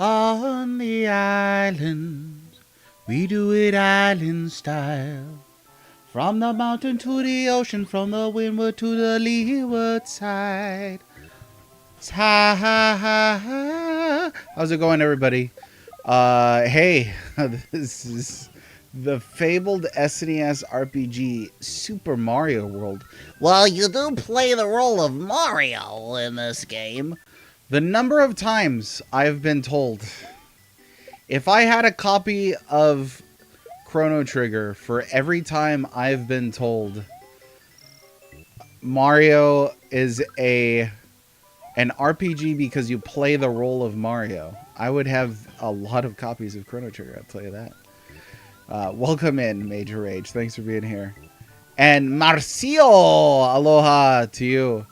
On the island, we do it island style. From the mountain to the ocean, from the windward to the leeward side. How's it going, everybody? Hey, this is the fabled SNES RPG Super Mario World. Well, you do play the role of Mario in this game. The number of times I've been told, if I had a copy of Chrono Trigger for every time I've been told Mario is an RPG because you play the role of Mario, I would have a lot of copies of Chrono Trigger, I'll tell you that. Welcome in, Major Rage. Thanks for being here. And Marcio, aloha to you.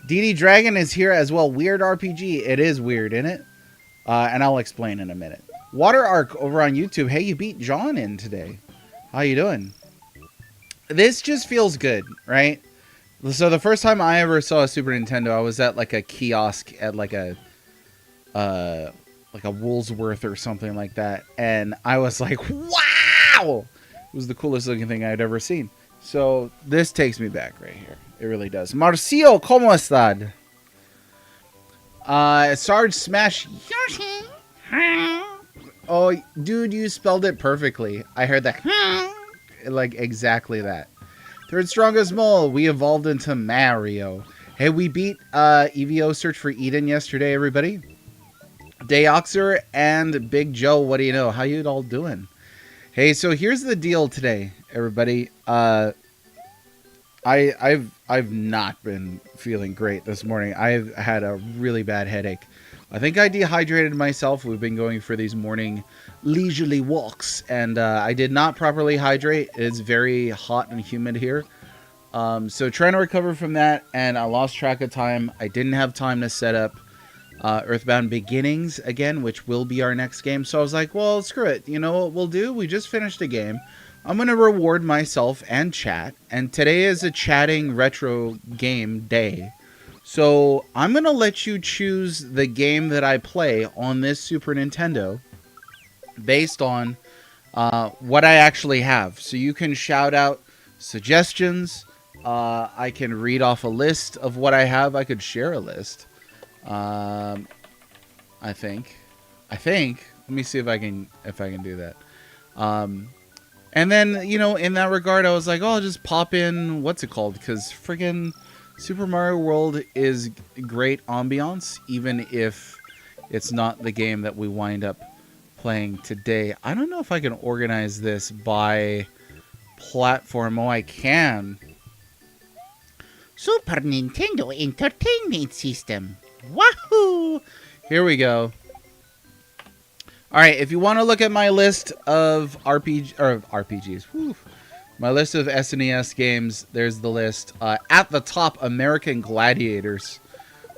DD Dragon is here as well. Weird RPG. It is weird, isn't it? And I'll explain in a minute. Water Arc over on YouTube. Hey, you beat John in today. How you doing? This just feels good, right? So the first time I ever saw a Super Nintendo, I was at like a kiosk at like a Woolsworth or something like that, and I was like, wow! It was the coolest looking thing I'd ever seen. So this takes me back right here. It really does. Marcio, ¿cómo estás? Sarge Smash Yoshi. Oh, dude, you spelled it perfectly. I heard that. Like exactly that. Third strongest mole. We evolved into Mario. Hey, we beat EVO Search for Eden yesterday, everybody. Deoxer and Big Joe, what do you know? How you all doing? Hey, so here's the deal today, everybody. I've not been feeling great this morning. I've had a really bad headache. I think I dehydrated myself. We've been going for these morning leisurely walks, and I did not properly hydrate. It's very hot and humid here. So trying to recover from that, and I lost track of time. I didn't have time to set up Earthbound Beginnings again, which will be our next game. So I was like, well, screw it. You know what we'll do? We just finished a game. I'm going to reward myself and chat. And today is a chatting retro game day. So I'm going to let you choose the game that I play on this Super Nintendo based on what I actually have. So you can shout out suggestions. I can read off a list of what I have. I could share a list. I think. Let me see if I can do that. And then, you know, in that regard, I was like, oh, I'll just pop in, what's it called? Because friggin' Super Mario World is great ambiance, even if it's not the game that we wind up playing today. I don't know if I can organize this by platform. Oh, I can. Super Nintendo Entertainment System. Wahoo! Here we go. All right, if you want to look at my list of RPGs, whew, my list of SNES games, there's the list. At the top, American Gladiators.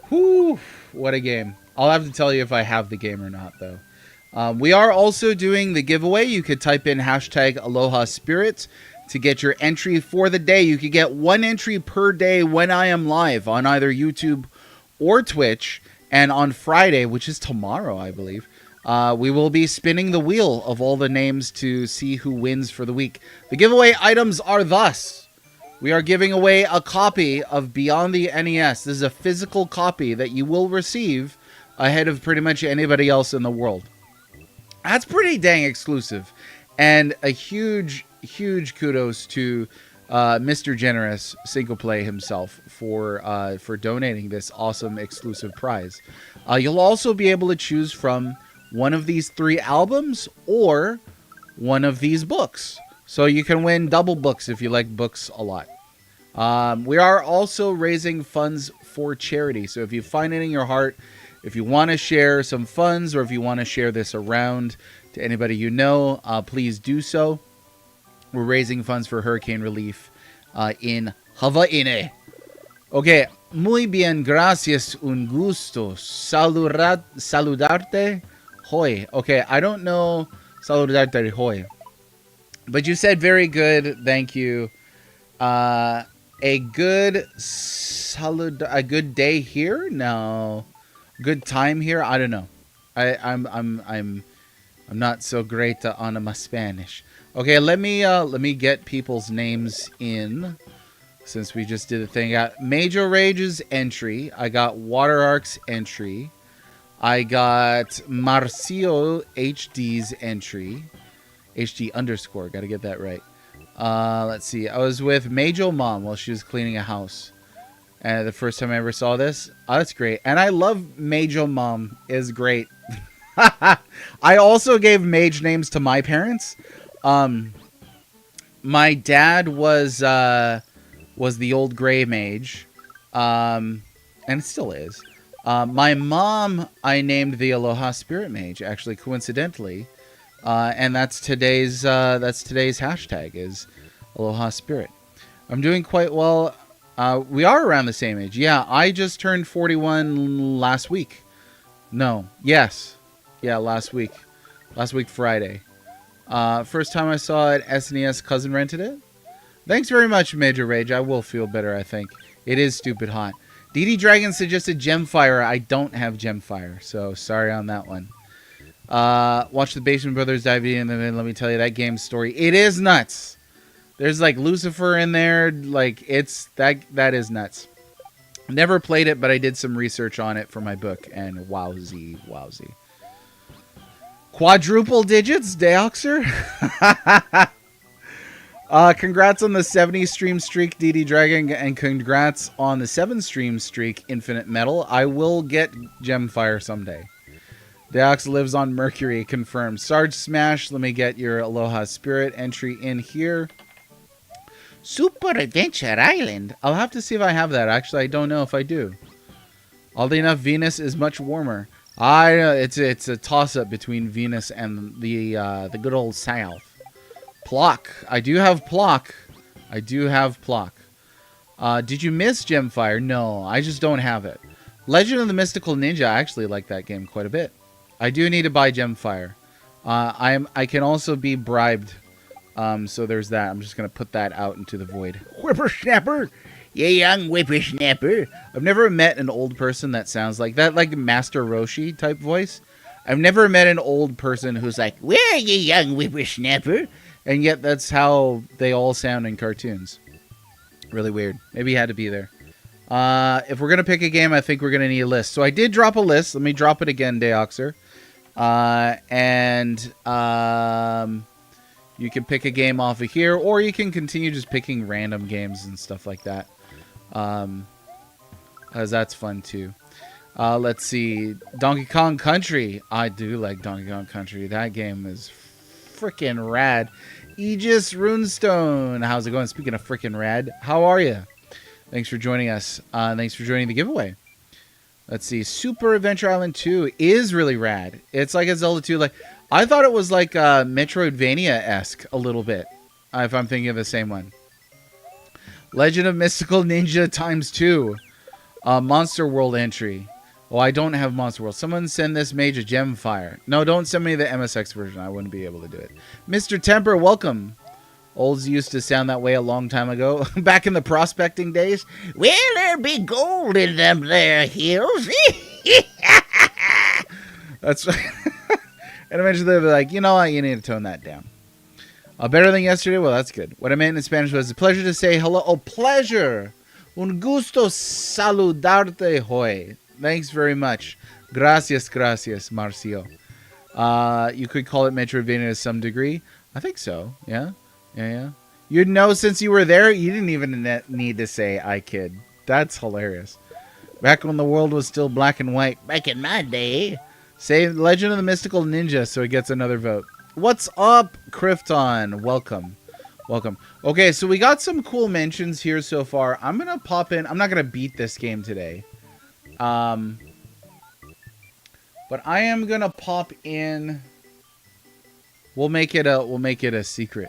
Whew, what a game. I'll have to tell you if I have the game or not, though. We are also doing the giveaway. You could type in hashtag Aloha Spirit to get your entry for the day. You could get one entry per day when I am live on either YouTube or Twitch. And on Friday, which is tomorrow, I believe, we will be spinning the wheel of all the names to see who wins for the week. The giveaway items are thus. We are giving away a copy of Beyond the NES. This is a physical copy that you will receive ahead of pretty much anybody else in the world. That's pretty dang exclusive. And a huge, huge kudos to Mr. Generous Cinco Play himself for donating this awesome exclusive prize. You'll also be able to choose from one of these 3 albums or one of these books. So you can win double books if you like books a lot. We are also raising funds for charity. So if you find it in your heart, if you want to share some funds or if you want to share this around to anybody you know, please do so. We're raising funds for hurricane relief in Hawaii. Okay, muy bien, gracias, un gusto. Saludarte, hoy. Okay, I don't know saludarte, hoy. But you said very good, thank you. A good day here? No. Good time here? I don't know. I'm not so great on my Spanish. Okay, let me get people's names in since we just did the thing. I got Major Rage's entry. I got Water Ark's entry. I got Marcio HD's entry. HD underscore. Got to get that right. Let's see. I was with Major Mom while she was cleaning a house. And the first time I ever saw this. Oh, that's great. And I love Major Mom. Is great. I also gave mage names to my parents. My dad was the old gray mage. And it still is. My mom, I named the Aloha Spirit Mage, actually, coincidentally. And that's today's hashtag is Aloha Spirit. I'm doing quite well. We are around the same age. Yeah, I just turned 41 last week. No. Yes. Yeah, last week. Last week, Friday. First time I saw it, SNES cousin rented it. Thanks very much, Major Rage. I will feel better, I think. It is stupid hot. DD Dragon suggested Gemfire. I don't have Gemfire, so sorry on that one. Watch the Basement Brothers dive in, and then let me tell you that game's story. It is nuts. There's like Lucifer in there. Like it's that is nuts. Never played it, but I did some research on it for my book, and wowzy. Quadruple digits, Deoxer. Congrats on the 70 stream streak, DD Dragon, and congrats on the 7 stream streak, Infinite Metal. I will get Gemfire someday. Deox lives on Mercury, confirmed. Sarge Smash, let me get your Aloha Spirit entry in here. Super Adventure Island. I'll have to see if I have that. Actually, I don't know if I do. Oddly enough, Venus is much warmer. It's a toss-up between Venus and the good old South. Plock. I do have Plock. Did you miss Gemfire? No, I just don't have it. Legend of the Mystical Ninja. I actually like that game quite a bit. I do need to buy Gemfire. I can also be bribed. So there's that. I'm just gonna put that out into the void. Whippersnapper. Yeah, young whippersnapper. I've never met an old person that sounds like that, like Master Roshi type voice. I've never met an old person who's like, "Where are you, young whippersnapper?" And yet that's how they all sound in cartoons. Really weird. Maybe he had to be there. If we're going to pick a game, I think we're going to need a list. So I did drop a list. Let me drop it again, Deoxer. You can pick a game off of here, or you can continue just picking random games and stuff like that. As that's fun too. Let's see. Donkey Kong Country. I do like Donkey Kong Country. That game is freaking rad. Aegis Runestone. How's it going? Speaking of freaking rad, how are you? Thanks for joining us. Thanks for joining the giveaway. Let's see. Super Adventure Island 2 is really rad. It's like a Zelda 2. Like I thought it was like Metroidvania-esque a little bit. If I'm thinking of the same one. Legend of Mystical Ninja times 2. Monster World entry. Oh, I don't have Monster World. Someone send this mage a Gemfire. No, don't send me the MSX version. I wouldn't be able to do it. Mr. Temper, welcome. Olds used to sound that way a long time ago. Back in the prospecting days. Will there be gold in them there hills? That's right. And eventually they'll be like, you know what? You need to tone that down. Better than yesterday? Well, that's good. What I meant in Spanish was a pleasure to say hello. Oh, pleasure. Un gusto saludarte hoy. Thanks very much. Gracias, Marcio. You could call it Metroidvania to some degree. I think so. Yeah. You'd know since you were there. You didn't even need to say I kid. That's hilarious. Back when the world was still black and white. Back in my day. Say Legend of the Mystical Ninja so he gets another vote. What's up, Krypton? Welcome. Okay, so we got some cool mentions here so far. I'm going to pop in. I'm not going to beat this game today. But I am going to pop in. We'll make it a secret.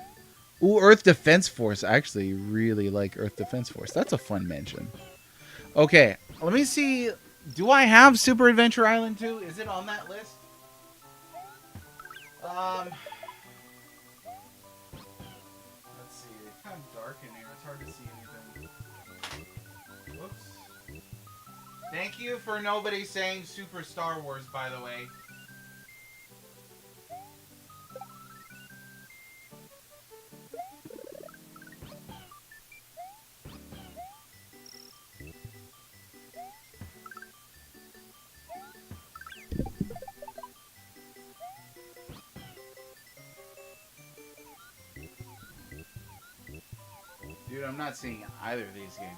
Ooh, Earth Defense Force. I actually really like Earth Defense Force. That's a fun mention. Okay, let me see. Do I have Super Adventure Island 2? Is it on that list? Let's see. It's kind of dark in here. It's hard to see anything. Whoops. Thank you for nobody saying Super Star Wars, by the way. Dude, I'm not seeing either of these games.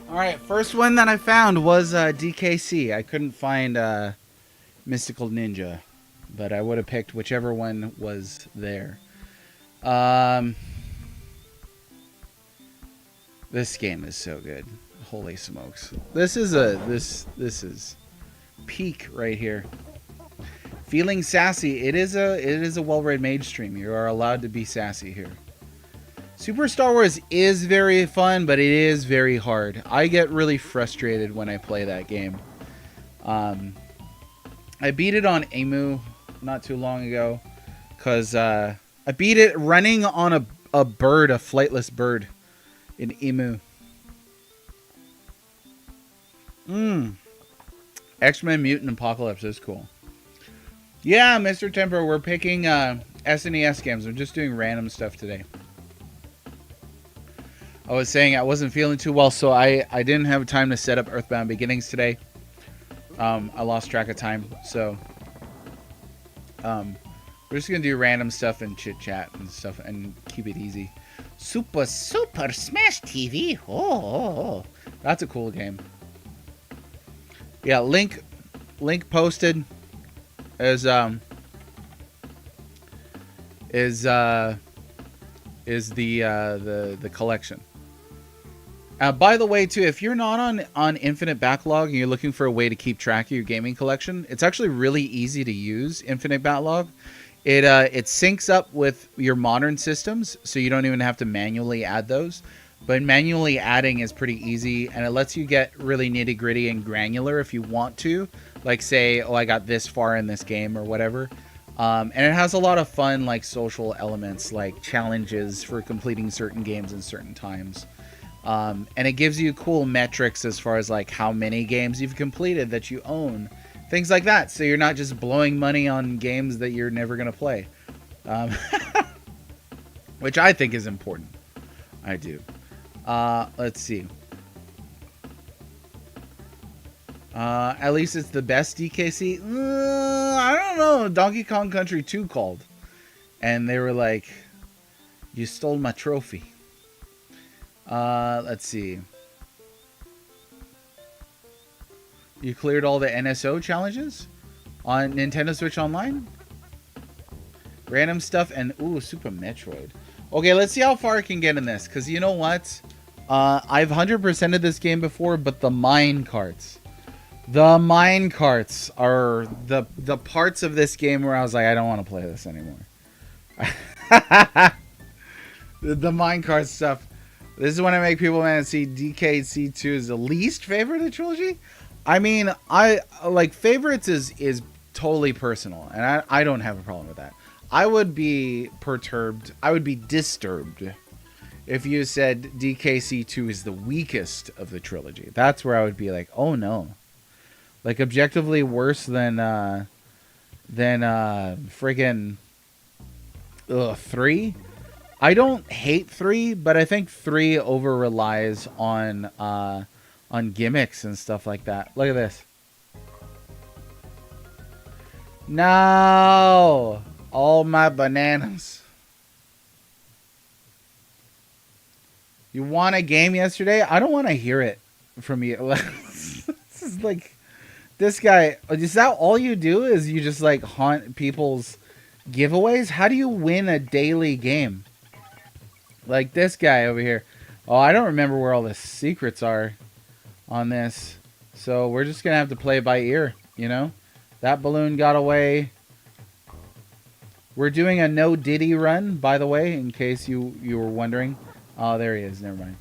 All right, first one that I found was DKC. I couldn't find Mystical Ninja, but I would have picked whichever one was there. This game is so good. Holy smokes! This is peak right here. Feeling sassy. It is a well-read mage stream. You are allowed to be sassy here. Super Star Wars is very fun, but it is very hard. I get really frustrated when I play that game. I beat it on Emu not too long ago because I beat it running on a bird, a flightless bird in Emu. X-Men Mutant Apocalypse is cool. Yeah, Mr. Temper, we're picking SNES games. I'm just doing random stuff today. I was saying I wasn't feeling too well, so I didn't have time to set up Earthbound Beginnings today. I lost track of time, so we're just going to do random stuff and chit-chat and stuff and keep it easy. Super Smash TV. Oh, that's a cool game. Yeah, link posted is the collection. By the way, too, if you're not on Infinite Backlog and you're looking for a way to keep track of your gaming collection, it's actually really easy to use Infinite Backlog. It syncs up with your modern systems, so you don't even have to manually add those. But manually adding is pretty easy, and it lets you get really nitty-gritty and granular if you want to. Like, say, oh, I got this far in this game or whatever. And it has a lot of fun, like, social elements, like challenges for completing certain games in certain times. And it gives you cool metrics as far as like how many games you've completed that you own, things like that. So you're not just blowing money on games that you're never going to play, which I think is important. I do. Let's see. At least it's the best DKC. I don't know. Donkey Kong Country 2 called, and they were like, "You stole my trophy." Let's see. You cleared all the NSO challenges on Nintendo Switch Online? Random stuff and, ooh, Super Metroid. Okay, let's see how far I can get in this. Because you know what? I've 100%ed this game before, but the mine carts. The mine carts are the parts of this game where I was like, I don't want to play this anymore. The mine cart stuff. This is when I make people mad and see DKC2 is the least favorite of the trilogy. I mean, I like favorites is totally personal, and I don't have a problem with that. I would be perturbed. I would be disturbed if you said DKC2 is the weakest of the trilogy. That's where I would be like, oh no, like objectively worse than friggin' 3. I don't hate 3, but I think 3 over relies on gimmicks and stuff like that. Look at this. No, all my bananas. You won a game yesterday? I don't want to hear it from you. This is like, this guy. Is that all you do? Is you just like haunt people's Giveaways? How do you win a daily game? Like this guy over here. Oh, I don't remember where all the secrets are on this. So we're just going to have to play by ear, you know? That balloon got away. We're doing a no Diddy run, by the way, in case you were wondering. Oh, there he is. Never mind.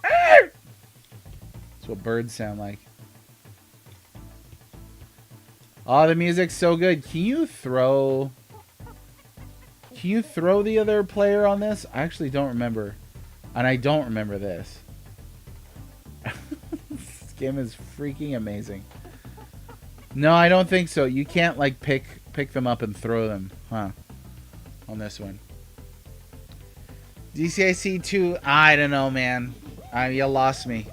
That's what birds sound like. Oh, the music's so good. Can you throw the other player on this? I actually don't remember. And I don't remember this. This game is freaking amazing. No, I don't think so. You can't like pick them up and throw them, huh? On this one. DKC 2, I don't know, man. You lost me.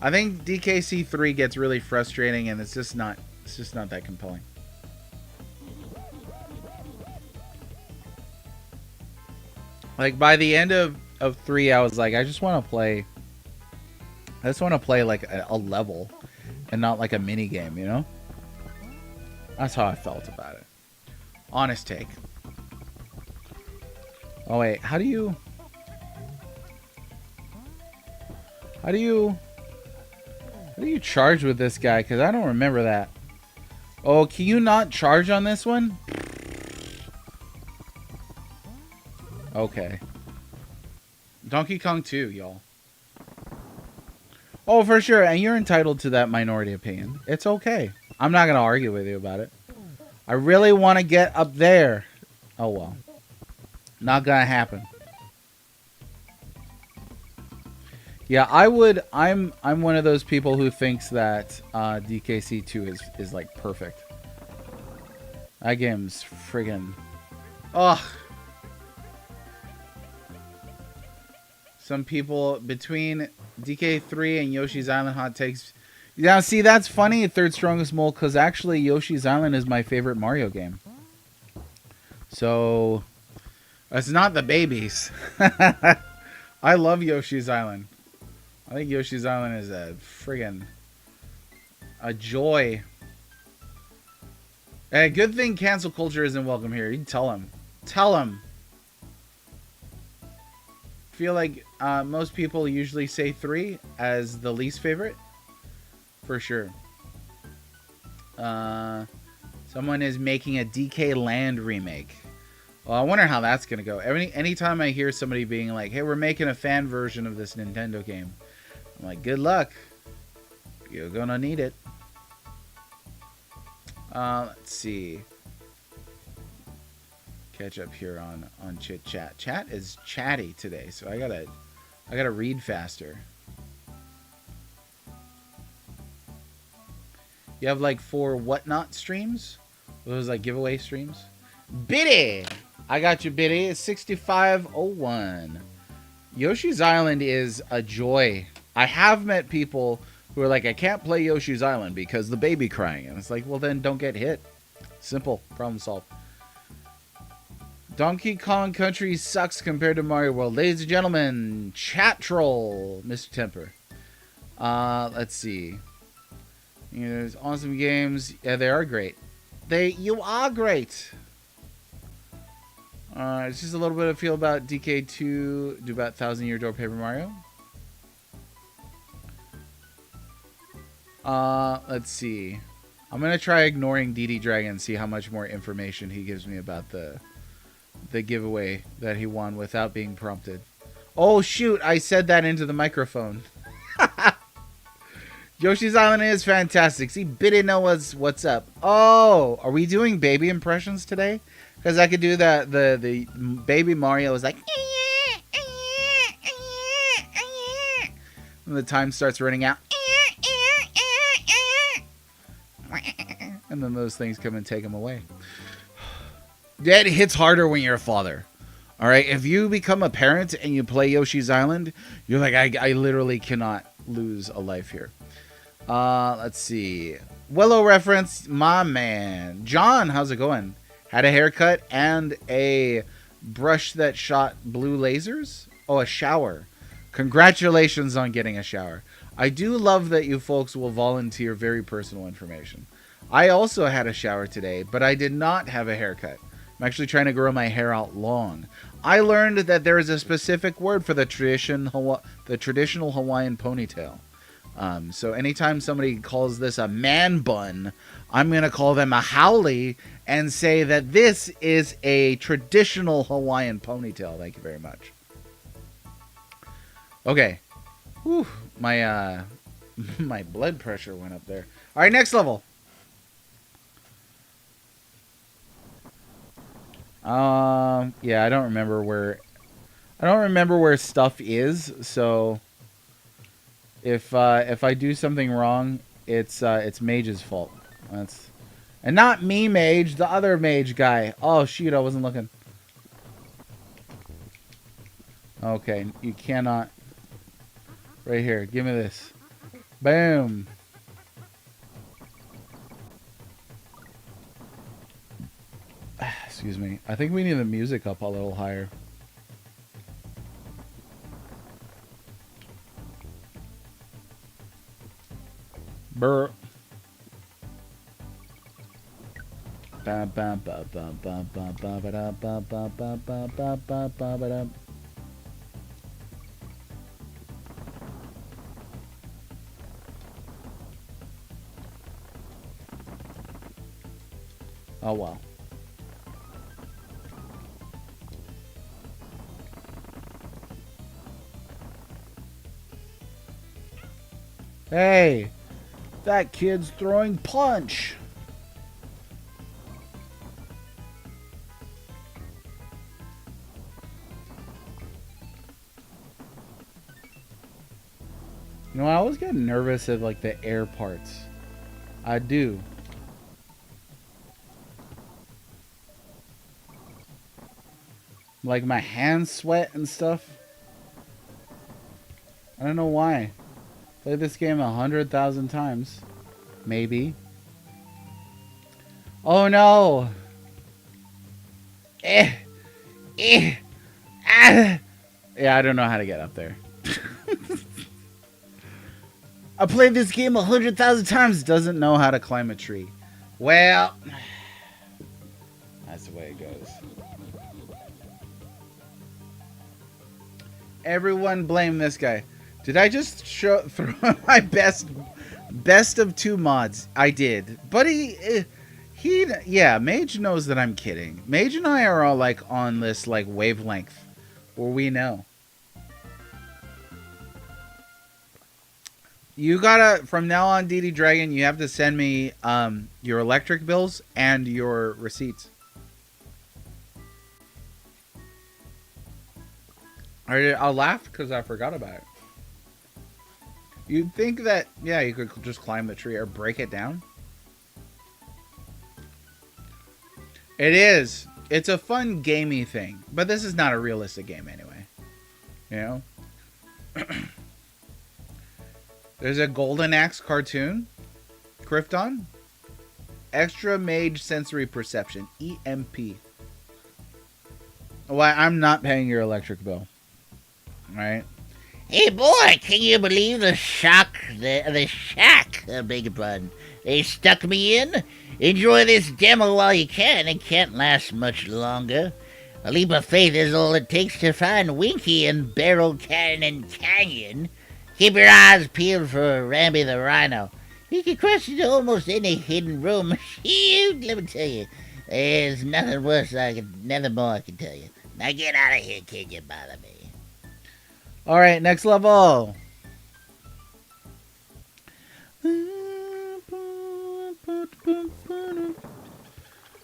I think DKC 3 gets really frustrating, and it's just not that compelling. Like by the end of 3, I was like, I just want to play like a level and not like a mini game, you know? That's how I felt about it. Honest take. Oh wait, how do you charge with this guy? Because I don't remember that. Oh, can you not charge on this one? Okay. Donkey Kong 2, y'all. Oh, for sure. And you're entitled to that minority opinion. It's okay. I'm not going to argue with you about it. I really want to get up there. Oh, well. Not going to happen. Yeah, I'm one of those people who thinks that DKC 2 is like perfect. That game's friggin'... Ugh. Some people between DK3 and Yoshi's Island hot takes. Now, see, that's funny, third strongest mole, because actually Yoshi's Island is my favorite Mario game. So, it's not the babies. I love Yoshi's Island. I think Yoshi's Island is a friggin' a joy. Hey, good thing cancel culture isn't welcome here. You can tell him. Tell him. Feel like most people usually say 3 as the least favorite. For sure. Someone is making a DK Land remake. Well, I wonder how that's going to go. Anytime I hear somebody being like, hey, we're making a fan version of this Nintendo game. I'm like, good luck. You're going to need it. Let's see. Catch up here on chit chat. Chat is chatty today, so I gotta read faster. You have like 4 whatnot streams? Those like giveaway streams? Biddy! I got you, Biddy. It's 6501. Yoshi's Island is a joy. I have met people who are like, I can't play Yoshi's Island because the baby crying. And it's like, well then don't get hit. Simple. Problem solved. Donkey Kong Country sucks compared to Mario World. Ladies and gentlemen, chat troll, Mr. Temper. Let's see. You know, there's awesome games. Yeah, they are great. You are great. It's just a little bit of feel about DK2. Do about 1,000 Year Door Paper Mario. Let's see. I'm gonna try ignoring DD Dragon and see how much more information he gives me about the giveaway that he won without being prompted. Oh shoot, I said that into the microphone. Yoshi's Island is fantastic. See, Biddy knows what's up. Oh, are we doing baby impressions today? Because I could do that. The baby Mario is like, and the time starts running out. And then those things come and take him away. It hits harder when you're a father. All right, if you become a parent and you play Yoshi's Island, you're like, I literally cannot lose a life here. Let's see. Willow reference, my man. John, how's it going? Had a haircut and a brush that shot blue lasers? Oh, a shower. Congratulations on getting a shower. I do love that you folks will volunteer very personal information. I also had a shower today, but I did not have a haircut. I'm actually trying to grow my hair out long. I learned that there is a specific word for the traditional Hawaiian ponytail. So anytime somebody calls this a man bun, I'm going to call them a haole and say that this is a traditional Hawaiian ponytail. Thank you very much. Okay. Whew, my my blood pressure went up there. All right, next level. Yeah, I don't remember where stuff is, so if I do something wrong, it's Mage's fault. And not me, Mage, the other Mage guy. Oh shoot, I wasn't looking. Okay, you cannot. Right here, give me this. Boom. Excuse me. I think we need the music up a little higher. Brr. Oh well. Hey, that kid's throwing punch. You know, I always get nervous at like the air parts. I do. Like my hands sweat and stuff. I don't know why. Played this game 100,000 times. Maybe. Oh no! Ah! Yeah, I don't know how to get up there. I played this game 100,000 times. Doesn't know how to climb a tree. Well, that's the way it goes. Everyone blame this guy. Did I just throw my best of 2 mods? I did. But yeah, Mage knows that I'm kidding. Mage and I are all like on this like wavelength where we know. You gotta, from now on, DD Dragon, you have to send me your electric bills and your receipts. I'll laugh because I forgot about it. You'd think that, yeah, you could just climb the tree or break it down. It is. It's a fun gamey thing, but this is not a realistic game anyway. You know? There's a Golden Axe cartoon. Krypton. Extra Mage Sensory Perception. EMP. Why, I'm not paying your electric bill. Right? Hey boy, can you believe the shack, beg your pardon, they stuck me in? Enjoy this demo while you can, it can't last much longer. A leap of faith is all it takes to find Winky in Barrel Cannon Canyon. Keep your eyes peeled for Ramby the Rhino. He can crush into almost any hidden room. Shoot, let me tell you, there's nothing more I can tell you. Now get out of here, kid, you bother me. Alright, next level. I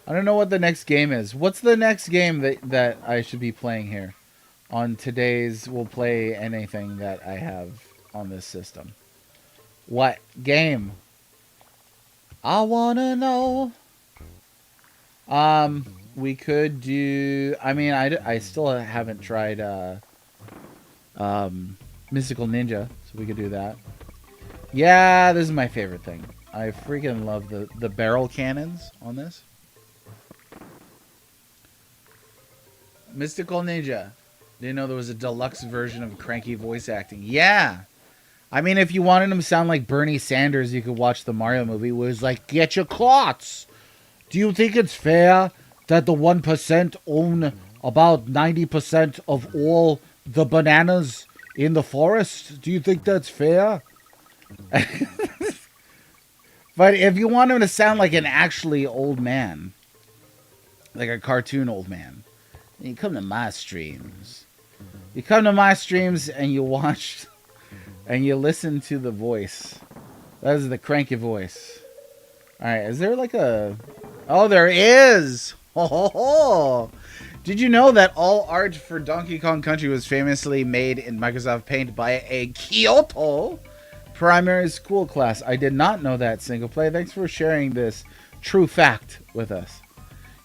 don't know what the next game is. What's the next game that I should be playing here? On today's We'll Play Anything that I have on this system. What game? I wanna know. We could do... I mean, I still haven't tried... Mystical Ninja, so we could do that. Yeah, this is my favorite thing. I freaking love the barrel cannons on this. Mystical Ninja. Didn't know there was a deluxe version of cranky voice acting. Yeah, I mean, if you wanted him to sound like Bernie Sanders, you could watch the Mario movie where it's like, get your clots. Do you think it's fair that the 1% own about 90% of all the bananas in the forest? Do you think that's fair? But if you want him to sound like an actually old man, like a cartoon old man, then you come to my streams. You come to my streams and you watch and you listen to the voice. That is the cranky voice. Alright, is there like a... Oh, there is! Ho, ho, ho. Did you know that all art for Donkey Kong Country was famously made in Microsoft Paint by a Kyoto primary school class? I did not know that, Single Play. Thanks for sharing this true fact with us.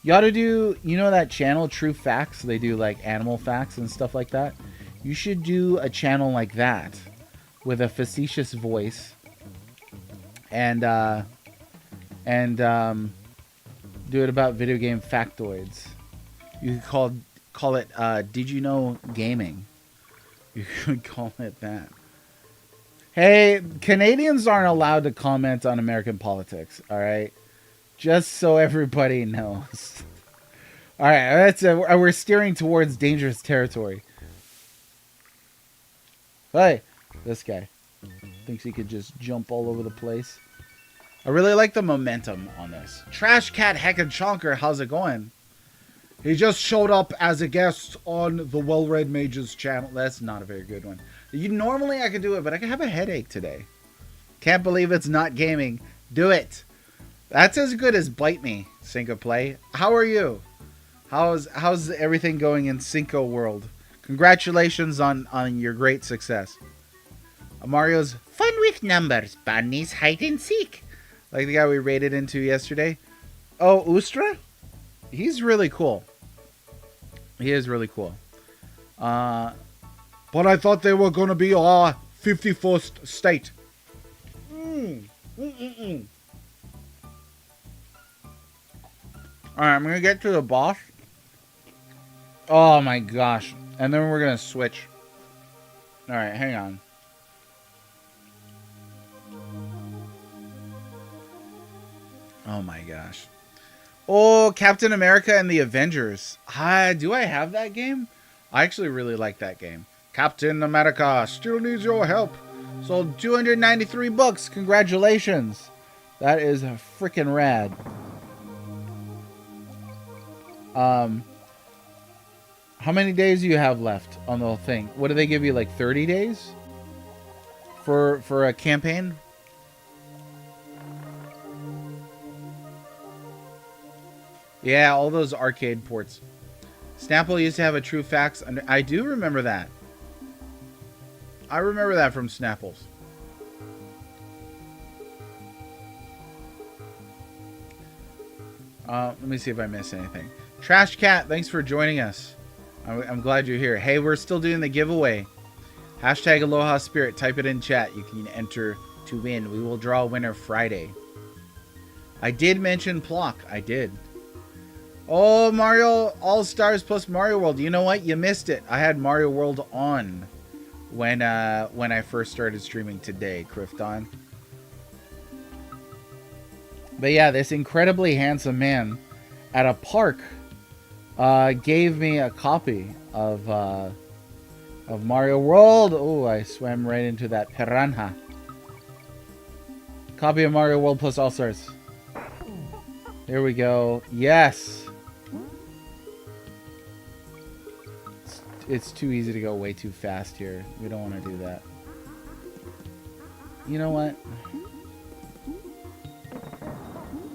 You ought to do, you know that channel, True Facts? They do like animal facts and stuff like that. You should do a channel like that with a facetious voice and do it about video game factoids. You could call it Did You Know Gaming? You could call it that. Hey, Canadians aren't allowed to comment on American politics, all right? Just so everybody knows. All right, we're steering towards dangerous territory. Hey, this guy thinks he could just jump all over the place. I really like the momentum on this. Trash Cat Heckin' Chonker, how's it going? He just showed up as a guest on the Well-Read Mages channel. That's not a very good one. Normally I could do it, but I have a headache today. Can't believe it's not gaming. Do it. That's as good as Bite Me, Cinco Play. How are you? How's everything going in Cinco world? Congratulations on your great success. Mario's fun with numbers. Bunny's hide and seek. Like the guy we raided into yesterday. Oh, Ustra? He's really cool. He is really cool. But I thought they were going to be our 51st state. Alright, I'm going to get to the boss. Oh my gosh. And then we're going to switch. Alright, hang on. Oh my gosh. Oh, Captain America and the Avengers. Do I have that game? I actually really like that game. Captain America still needs your help. Sold 293 books. Congratulations. That is freaking rad. How many days do you have left on the whole thing? What do they give you, like 30 days? For a campaign? Yeah, all those arcade ports. Snapple used to have a True Facts. I do remember that. I remember that from Snapples. Let me see if I missed anything. Trash Cat, thanks for joining us. I'm glad you're here. Hey, we're still doing the giveaway. Hashtag Aloha Spirit. Type it in chat. You can enter to win. We will draw a winner Friday. I did mention Plock. I did. Oh, Mario All-Stars plus Mario World. You know what? You missed it. I had Mario World on when I first started streaming today, Krypton. But yeah, this incredibly handsome man at a park gave me a copy of Mario World. Oh, I swam right into that piranha. Copy of Mario World plus All-Stars. Here we go. Yes. It's too easy to go way too fast here. We don't want to do that. You know what?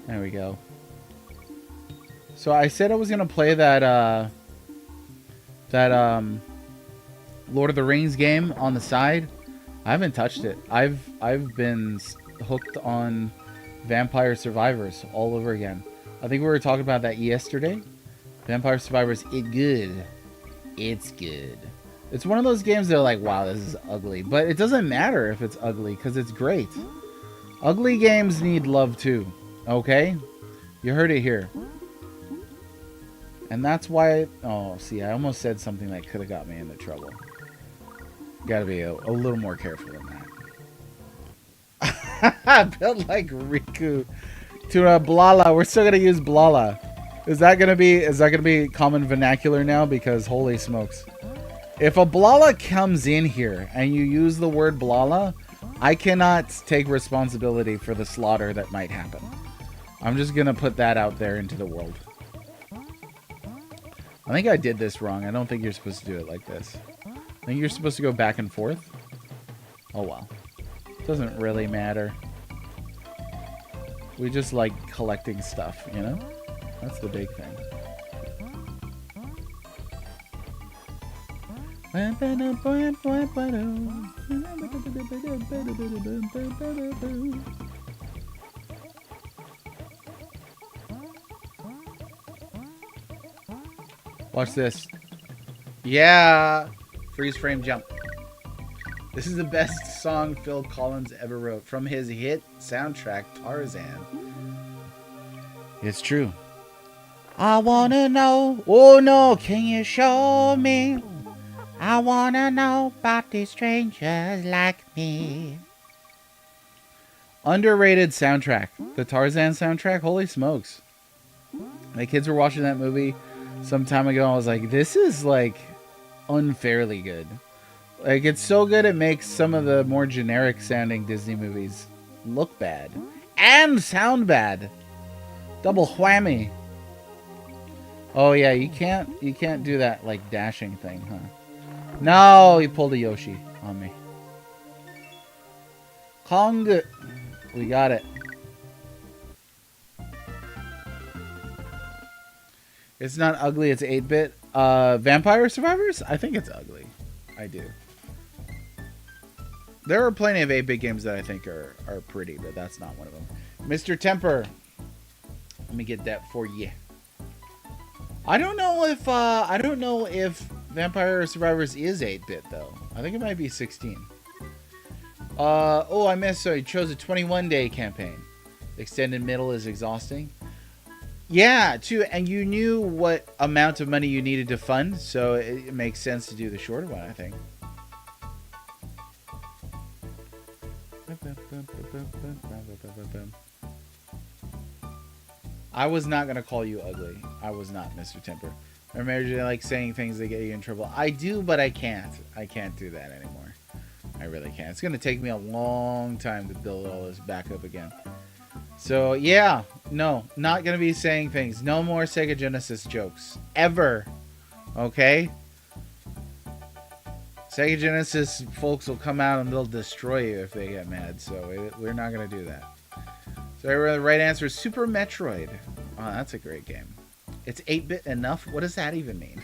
There we go. So I said I was gonna play that Lord of the Rings game on the side. I haven't touched it. I've been hooked on Vampire Survivors all over again. I think we were talking about that yesterday. Vampire Survivors, it's good. It's good. It's one of those games that are like, wow, this is ugly. But it doesn't matter if it's ugly, because it's great. Ugly games need love too. Okay? You heard it here. And that's why... Oh, see, I almost said something that could have got me into trouble. Gotta be a little more careful than that. Built like Riku to a Blala. We're still gonna use Blala. Is that gonna be common vernacular now? Because holy smokes. If a Blala comes in here and you use the word Blala, I cannot take responsibility for the slaughter that might happen. I'm just gonna put that out there into the world. I think I did this wrong. I don't think you're supposed to do it like this. I think you're supposed to go back and forth. Oh well. Doesn't really matter. We just like collecting stuff, you know? That's the big thing. Watch this. Yeah! Freeze frame jump. This is the best song Phil Collins ever wrote from his hit soundtrack, Tarzan. It's true. I wanna know, oh no, can you show me? I wanna know about these strangers like me. Underrated soundtrack. The Tarzan soundtrack, holy smokes. The kids were watching that movie some time ago. I was like, this is like unfairly good. Like, it's so good it makes some of the more generic sounding Disney movies look bad and sound bad. Double whammy. Oh yeah, you can't do that like dashing thing, huh? No, he pulled a Yoshi on me. Kong, we got it. It's not ugly, it's 8-bit. Vampire Survivors? I think it's ugly. I do. There are plenty of 8-bit games that I think are pretty, but that's not one of them. Mr. Temper. Let me get that for you. I don't know if Vampire Survivors is 8-bit though. I think it might be 16. Oh, I missed. So you chose a 21-day campaign. Extended middle is exhausting. Yeah, too, and you knew what amount of money you needed to fund, so it makes sense to do the shorter one, I think. I was not going to call you ugly. I was not, Mr. Temper. Remember, you like saying things that get you in trouble. I do, but I can't. I can't do that anymore. I really can't. It's going to take me a long time to build all this back up again. So, yeah. No, not going to be saying things. No more Sega Genesis jokes. Ever. Okay? Sega Genesis folks will come out and they'll destroy you if they get mad. So, we're not going to do that. So, the right answer is Super Metroid. Oh, that's a great game. It's 8-bit enough? What does that even mean?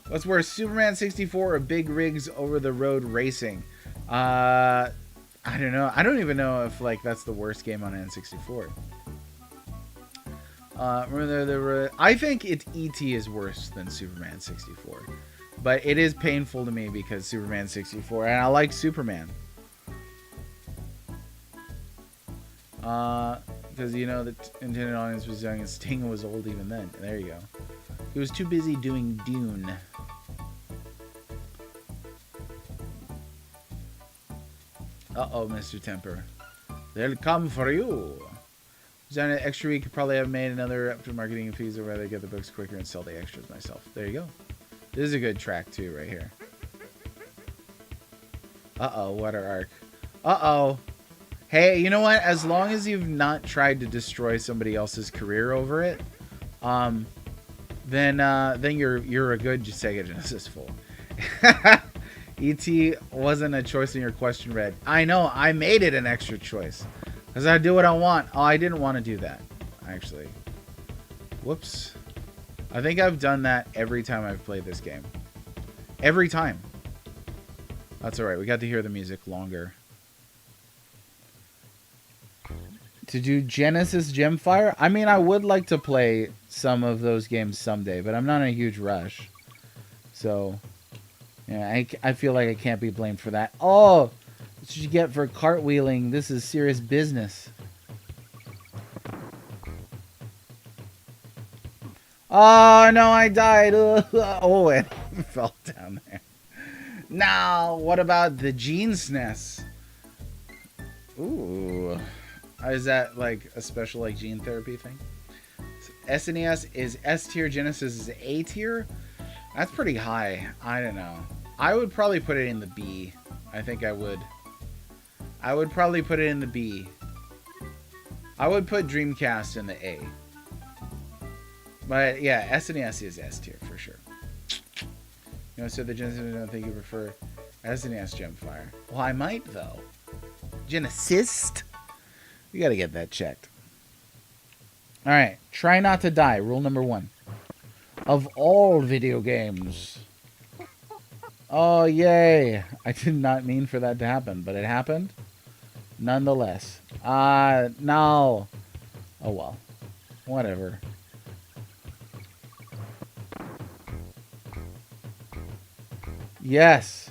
What's worse, Superman 64 or Big Rigs Over the Road Racing? I don't know. I don't even know if like that's the worst game on N64. I think E.T. is worse than Superman 64. But it is painful to me because Superman 64, and I like Superman. Because, you know, the intended audience was young and Sting was old even then. There you go. He was too busy doing Dune. Uh-oh, Mr. Temper. They'll come for you. On an extra week, could probably have made another after marketing fees, or rather get the books quicker and sell the extras myself. There you go. This is a good track, too, right here. Uh-oh, water arc. Uh-oh. Hey, you know what? As long as you've not tried to destroy somebody else's career over it, then you're a good Sega Genesis fool. E.T. wasn't a choice in your question, Red. I know, I made it an extra choice. Because I do what I want. Oh, I didn't want to do that, actually. Whoops. I think I've done that every time I've played this game. Every time. That's alright, we got to hear the music longer. To do Genesis Gemfire? I mean, I would like to play some of those games someday, but I'm not in a huge rush. So, yeah, I feel like I can't be blamed for that. Oh, what should you get for cartwheeling? This is serious business. Oh, no, I died. Oh, it fell down there. Now, what about the Gene SNES? Ooh. Is that like a special like gene therapy thing? SNES is S tier, Genesis is A tier. That's pretty high. I don't know. I would probably put it in the B. I think I would. I would probably put it in the B. I would put Dreamcast in the A. But yeah, SNES is S tier for sure. You know, so the Genesis, I don't think you prefer SNES Gemfire. Well, I might though. Genesis? You gotta get that checked. Alright, try not to die. Rule number 1. Of all video games. Oh, yay. I did not mean for that to happen, but it happened. Nonetheless. No. Oh, well. Whatever. Yes.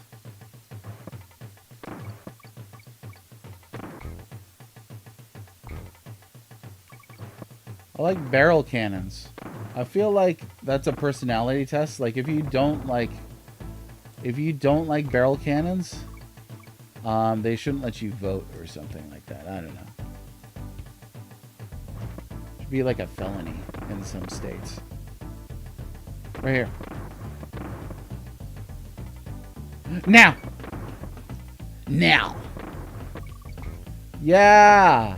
I like barrel cannons. I feel like that's a personality test. Like if you don't like barrel cannons, they shouldn't let you vote or something like that. I don't know. Should be like a felony in some states. Right here. Now. Now. Yeah.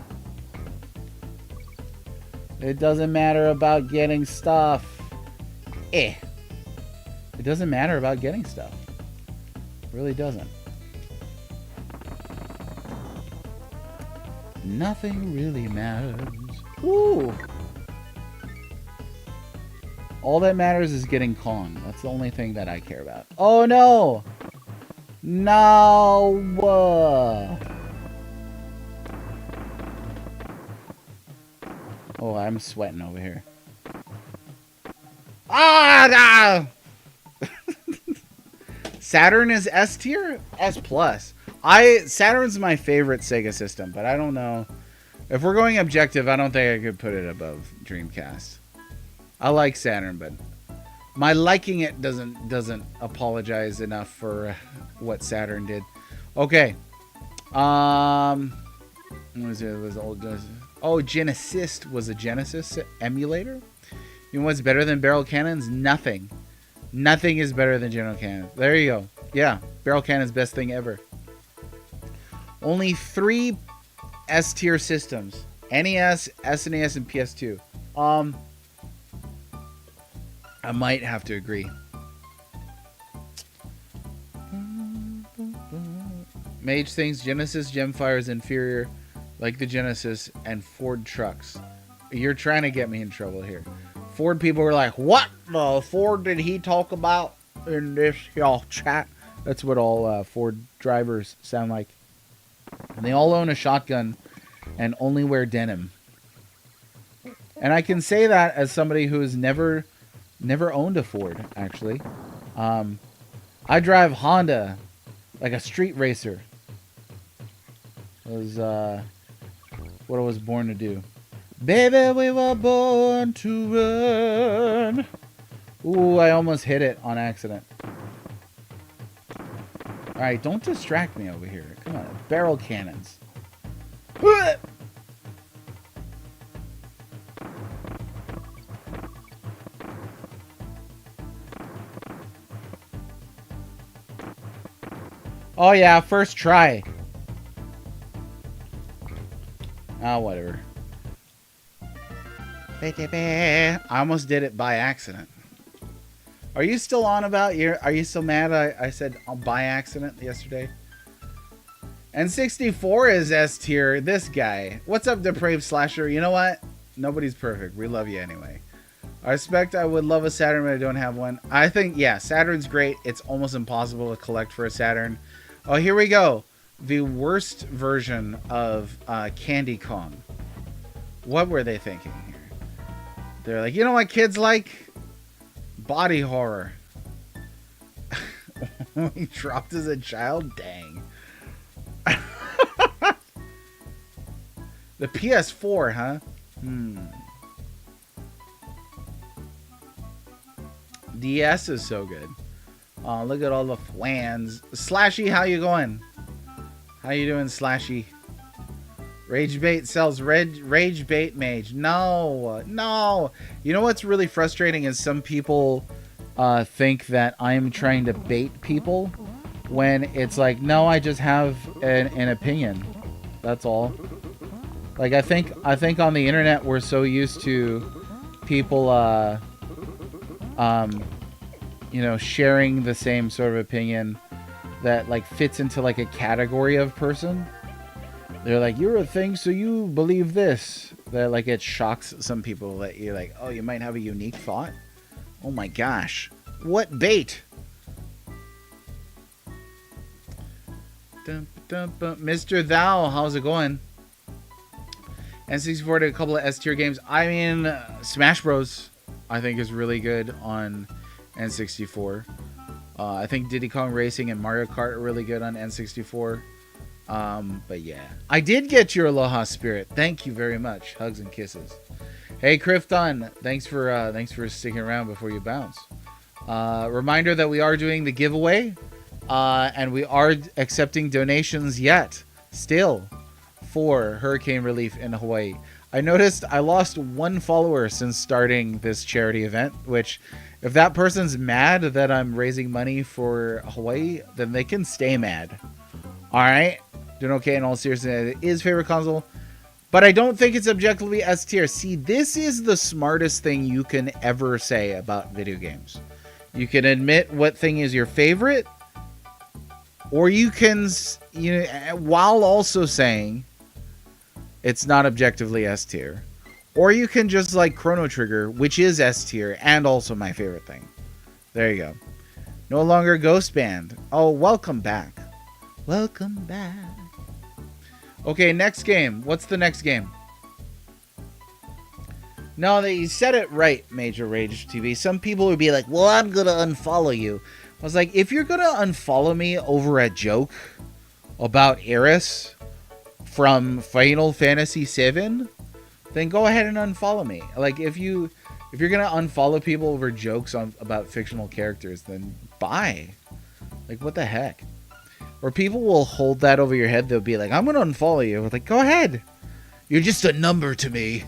It doesn't matter about getting stuff. It doesn't matter about getting stuff. It really doesn't. Nothing really matters. Ooh. All that matters is getting Kong. That's the only thing that I care about. Oh no! No! Oh, I'm sweating over here. Ah! Saturn is S tier? S plus. Saturn's my favorite Sega system, but I don't know. If we're going objective, I don't think I could put it above Dreamcast. I like Saturn, but my liking it doesn't apologize enough for what Saturn did. Okay. What was it? It was old. Oh, Genesis was a Genesis emulator. You know what's better than barrel cannons? Nothing. Nothing is better than general cannons. There you go. Yeah, barrel cannons, best thing ever. Only 3 S tier systems: NES, SNES, and PS2. I might have to agree. Mage thinks Genesis Gemfire is inferior, like the Genesis and Ford trucks. You're trying to get me in trouble here. Ford people were like, "What the Ford did he talk about in this y'all chat?" That's what all Ford drivers sound like. And they all own a shotgun and only wear denim. And I can say that as somebody who has never owned a Ford, actually. I drive Honda like a street racer. It was what I was born to do. Baby, we were born to run. Ooh, I almost hit it on accident. Alright, don't distract me over here. Come on, barrel cannons. Oh yeah, first try. Ah, whatever. I almost did it by accident. Are you still on about are you still mad I said by accident yesterday? And 64 is S tier. This guy. What's up, Depraved Slasher? You know what? Nobody's perfect. We love you anyway. I expect I would love a Saturn, but I don't have one. I think, yeah, Saturn's great. It's almost impossible to collect for a Saturn. Oh, here we go. The worst version of Candy Kong. What were they thinking here? They're like, you know what kids like? Body horror. He dropped as a child? Dang. The PS4, huh? DS is so good. Oh, look at all the flans. Slashy, how you going? How you doing, Slashy? Rage bait sells rage bait mage. No, no. You know what's really frustrating is some people think that I'm trying to bait people when it's like, no, I just have an opinion. That's all. Like I think on the internet we're so used to people you know, sharing the same sort of opinion that like fits into like a category of person. They're like, you're a thing, so you believe this. That like it shocks some people that you're like, oh, you might have a unique thought. Oh my gosh, what bait? Mr. Thou, how's it going? N64 did a couple of S tier games. I mean, Smash Bros. I think is really good on N64. I think Diddy Kong Racing and Mario Kart are really good on N64. But yeah, I did get your Aloha Spirit. Thank you very much. Hugs and kisses. Hey, Krypton, thanks for sticking around before you bounce. Reminder that we are doing the giveaway, and we are accepting donations still for hurricane relief in Hawaii. I noticed I lost 1 follower since starting this charity event, which if that person's mad that I'm raising money for Hawaii, then they can stay mad. All right. Doing okay in all seriousness. It is favorite console, but I don't think it's objectively S tier. See, this is the smartest thing you can ever say about video games. You can admit what thing is your favorite, or you can, you know, while also saying it's not objectively S tier. Or you can just like Chrono Trigger, which is S tier and also my favorite thing. There you go. No longer Ghost Band. Oh, welcome back. Welcome back. Okay, next game. What's the next game? No, you said it right, Major Rage TV. Some people would be like, well, I'm going to unfollow you. I was like, if you're going to unfollow me over a joke about Eris from Final Fantasy VII, then go ahead and unfollow me. Like, if you're going to unfollow people over jokes about fictional characters, then bye. Like, what the heck? Or people will hold that over your head. They'll be like, I'm going to unfollow you. Like, go ahead. You're just a number to me.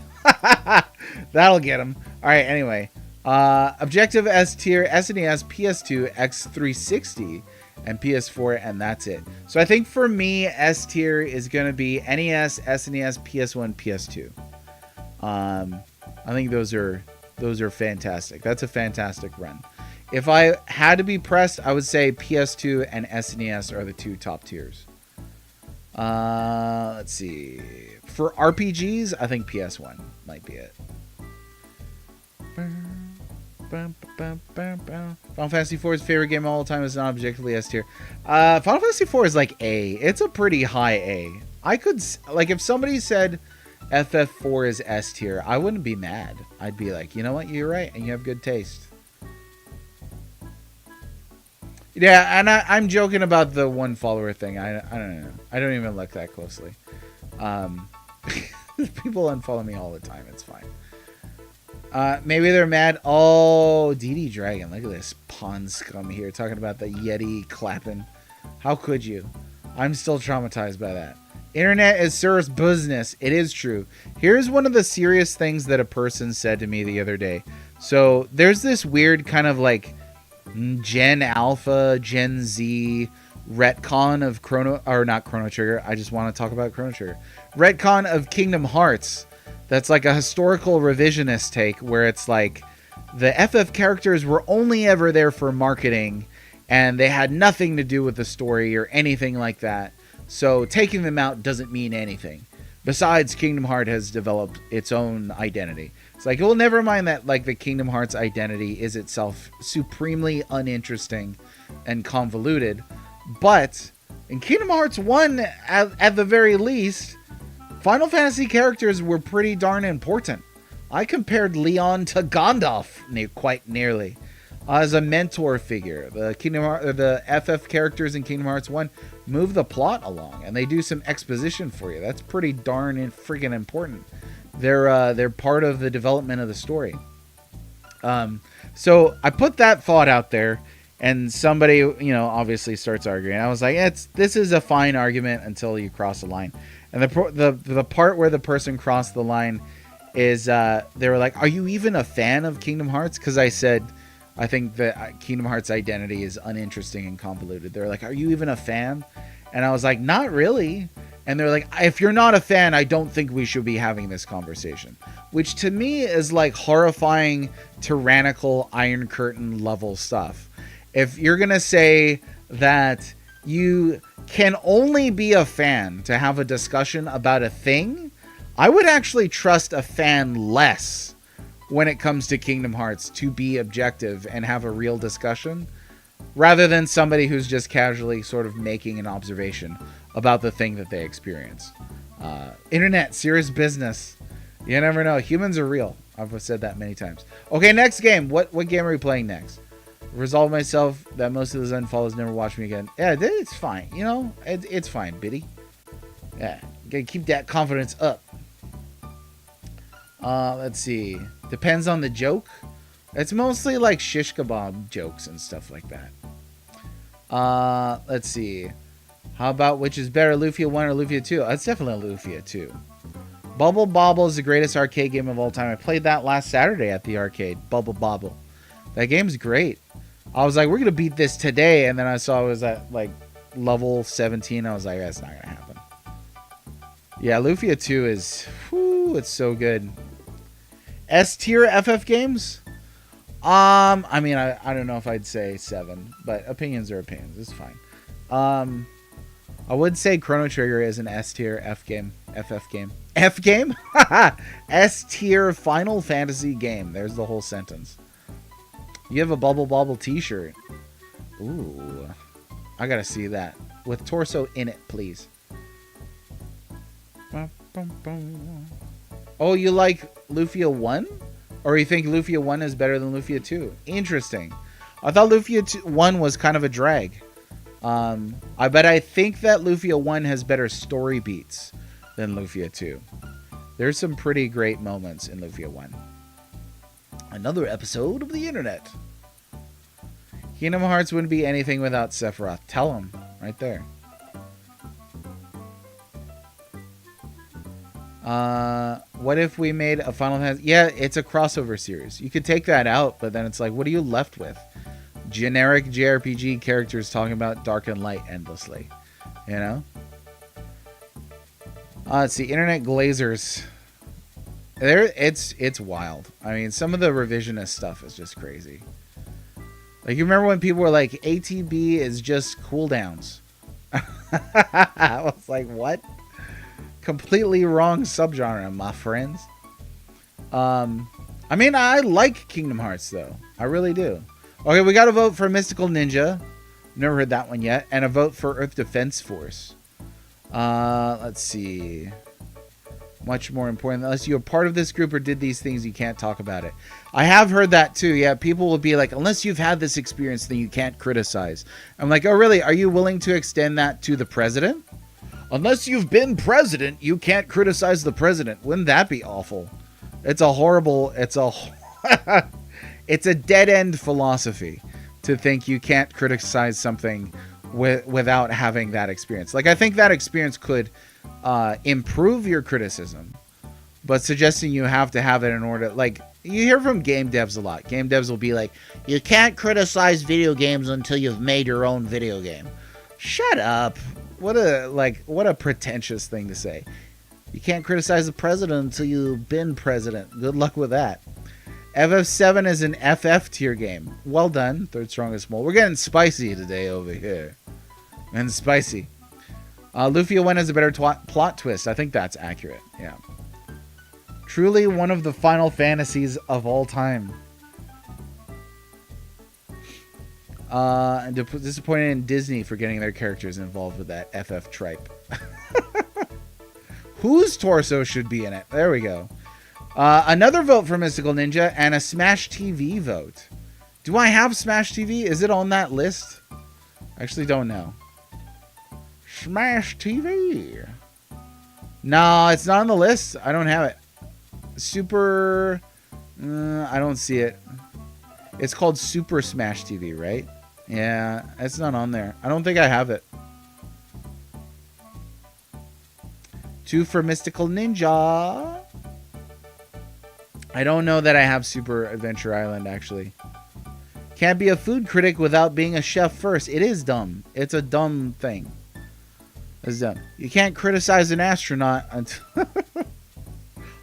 That'll get them. All right, anyway. Objective S tier, SNES, PS2, X360, and PS4, and that's it. So I think for me, S tier is going to be NES, SNES, PS1, PS2. I think those are fantastic. That's a fantastic run. If I had to be pressed, I would say PS2 and SNES are the 2 top tiers. Let's see. For RPGs, I think PS1 might be it. Final Fantasy IV's favorite game of all time is not objectively S tier. Final Fantasy IV is like A. It's a pretty high A. I could, like, if somebody said FF4 is S tier, I wouldn't be mad. I'd be like, you know what, you're right, and you have good taste. Yeah, and I'm joking about the 1 follower thing. I don't know. I don't even look that closely. People unfollow me all the time. It's fine. Maybe they're mad. Oh, DD Dragon. Look at this pawn scum here talking about the Yeti clapping. How could you? I'm still traumatized by that. Internet is serious business. It is true. Here's one of the serious things that a person said to me the other day. So there's this weird kind of like Gen Alpha, Gen Z retcon of not Chrono Trigger. I just want to talk about Chrono Trigger. Retcon of Kingdom Hearts. That's like a historical revisionist take where it's like the FF characters were only ever there for marketing and they had nothing to do with the story or anything like that. So taking them out doesn't mean anything. Besides, Kingdom Hearts has developed its own identity. It's like, well, never mind that, like, the Kingdom Hearts identity is itself supremely uninteresting and convoluted. But in Kingdom Hearts 1, at the very least, Final Fantasy characters were pretty darn important. I compared Leon to Gandalf quite nearly as a mentor figure. The FF characters in Kingdom Hearts 1 move the plot along, and they do some exposition for you. That's pretty darn freaking important. They're part of the development of the story. So I put that thought out there, and somebody, obviously starts arguing. I was like, this is a fine argument until you cross the line. And the part where the person crossed the line is they were like, "Are you even a fan of Kingdom Hearts?" Because I said, I think that Kingdom Hearts identity is uninteresting and convoluted. They're like, "Are you even a fan?" And I was like, "Not really." And they're like, "If you're not a fan, I don't think we should be having this conversation." Which to me is like horrifying, tyrannical Iron Curtain level stuff. If you're going to say that you can only be a fan to have a discussion about a thing, I would actually trust a fan less when it comes to Kingdom Hearts to be objective and have a real discussion, rather than somebody who's just casually sort of making an observation about the thing that they experience. Internet, serious business. You never know. Humans are real. I've said that many times. Okay, next game. What game are we playing next? Resolve myself that most of those unfollows never watch me again. Yeah, it's fine. You know, it's fine, Biddy. Yeah, gotta keep that confidence up. Let's see. Depends on the joke. It's mostly like shish kebab jokes and stuff like that. Let's see. How about which is better, Lufia 1 or Lufia 2? It's definitely Lufia 2. Bubble Bobble is the greatest arcade game of all time. I played that last Saturday at the arcade. Bubble Bobble. That game's great. I was like, we're going to beat this today. And then I saw it was at like level 17. I was like, that's not going to happen. Yeah, Lufia 2 is, whoo, it's so good. S tier FF games? I mean, I don't know if I'd say 7, but opinions are opinions. It's fine. I would say Chrono Trigger is an S tier FF game. F game? S tier Final Fantasy game. There's the whole sentence. You have a Bubble Bobble t-shirt. Ooh. I gotta see that. With torso in it, please. Oh, you like Lufia 1? Or you think Lufia 1 is better than Lufia 2? Interesting. I thought Lufia 1 was kind of a drag. I think that Lufia 1 has better story beats than Lufia 2. There's some pretty great moments in Lufia 1. Another episode of the internet. Kingdom Hearts wouldn't be anything without Sephiroth. Tell him. Right there. What if we made a Final Fantasy? Yeah, it's a crossover series. You could take that out, but then it's like, what are you left with? Generic JRPG characters talking about dark and light endlessly. You know? Let's see. Internet Glazers. It's wild. I mean, some of the revisionist stuff is just crazy. Like, you remember when people were like, ATB is just cooldowns. I was like, what? Completely wrong subgenre, my friends. I mean, I like Kingdom Hearts, though. I really do. Okay, we got to vote for Mystical Ninja. Never heard that one yet. And a vote for Earth Defense Force. Let's see. Much more important. Unless you're part of this group or did these things, you can't talk about it. I have heard that, too. Yeah, people will be like, unless you've had this experience, then you can't criticize. I'm like, oh, really? Are you willing to extend that to the president? Unless you've been president, you can't criticize the president. Wouldn't that be awful? It's a horrible... It's a dead-end philosophy to think you can't criticize something without having that experience. Like, I think that experience could improve your criticism, but suggesting you have to have it in order... Like, you hear from game devs a lot. Game devs will be like, you can't criticize video games until you've made your own video game. Shut up. What a pretentious thing to say. You can't criticize the president until you've been president. Good luck with that. FF7 is an FF tier game. Well done. Third strongest mole. We're getting spicy today over here. And spicy. Lufia 1 has a better plot twist. I think that's accurate. Yeah. Truly one of the Final Fantasies of all time. And disappointed in Disney for getting their characters involved with that FF tripe. Whose torso should be in it? There we go. Another vote for Mystical Ninja and a Smash TV vote. Do I have Smash TV? Is it on that list? I actually don't know. Smash TV. No, it's not on the list. I don't have it. Super... I don't see it. It's called Super Smash TV, right? Yeah, it's not on there. I don't think I have it. 2 for Mystical Ninja. I don't know that I have Super Adventure Island, actually. Can't be a food critic without being a chef first. It is dumb. It's a dumb thing. It's dumb. You can't criticize an astronaut until...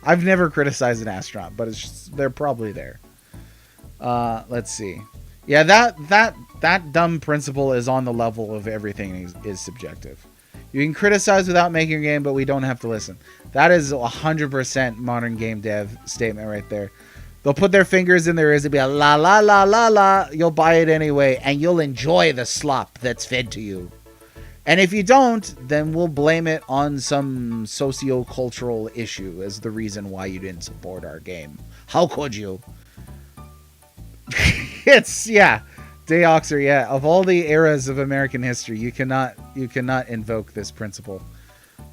I've never criticized an astronaut, but it's just, they're probably there. Let's see. Yeah, that dumb principle is on the level of everything is subjective. You can criticize without making a game, but we don't have to listen. That is 100% modern game dev statement right there. They'll put their fingers in their ears and be like, la la la la la. You'll buy it anyway, and you'll enjoy the slop that's fed to you. And if you don't, then we'll blame it on some socio-cultural issue as the reason why you didn't support our game. How could you? Yeah. Deoxer, yeah. Of all the eras of American history, you cannot invoke this principle.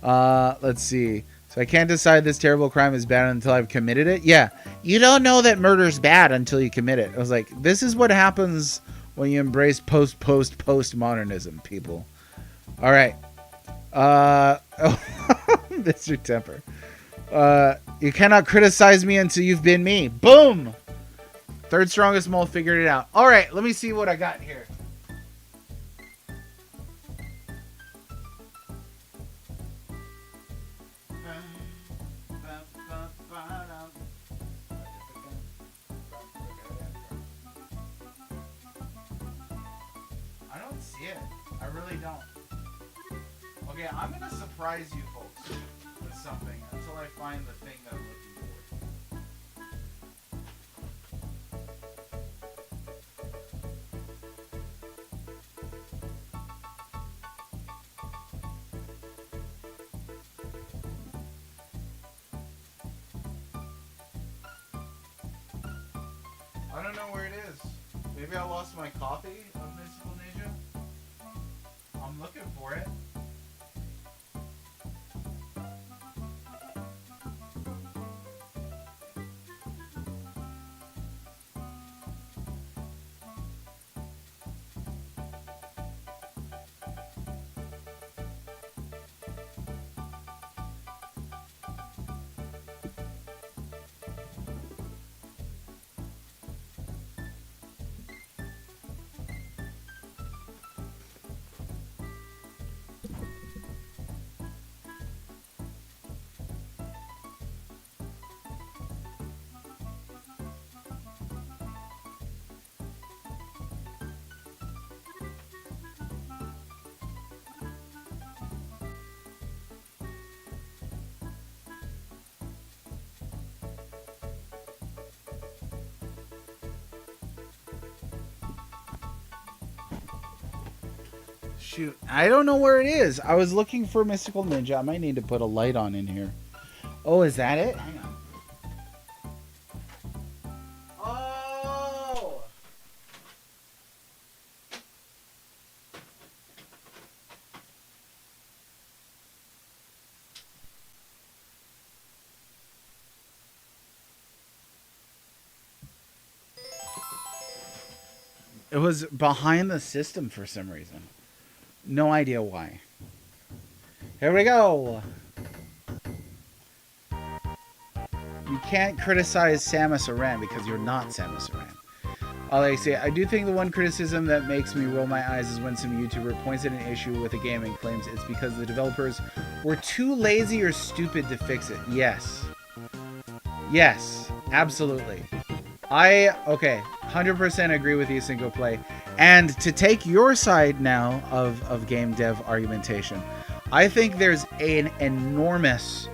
Let's see. So I can't decide this terrible crime is bad until I've committed it. Yeah. You don't know that murder's bad until you commit it. I was like, this is what happens when you embrace post-modernism, people. All right. Mr. Temper. You cannot criticize me until you've been me. Boom! Third strongest mole figured it out. All right, let me see what I got here. I don't see it. I really don't. Okay, I'm going to surprise you folks with something until I find the thing that I'm looking for. I don't know where it is. Maybe I lost my copy of Mystical Ninja. I'm looking for it. Shoot, I don't know where it is. I was looking for Mystical Ninja. I might need to put a light on in here. Oh, is that it? Hang on. Oh! It was behind the system for some reason. No idea why. Here we go. You can't criticize Samus Aran because you're not Samus Aran. Alexia, I do think the one criticism that makes me roll my eyes is when some YouTuber points at an issue with a game and claims it's because the developers were too lazy or stupid to fix it. Yes. Yes, absolutely. Okay, 100% agree with you, Single Play. And to take your side now of game dev argumentation, I think there's an enormous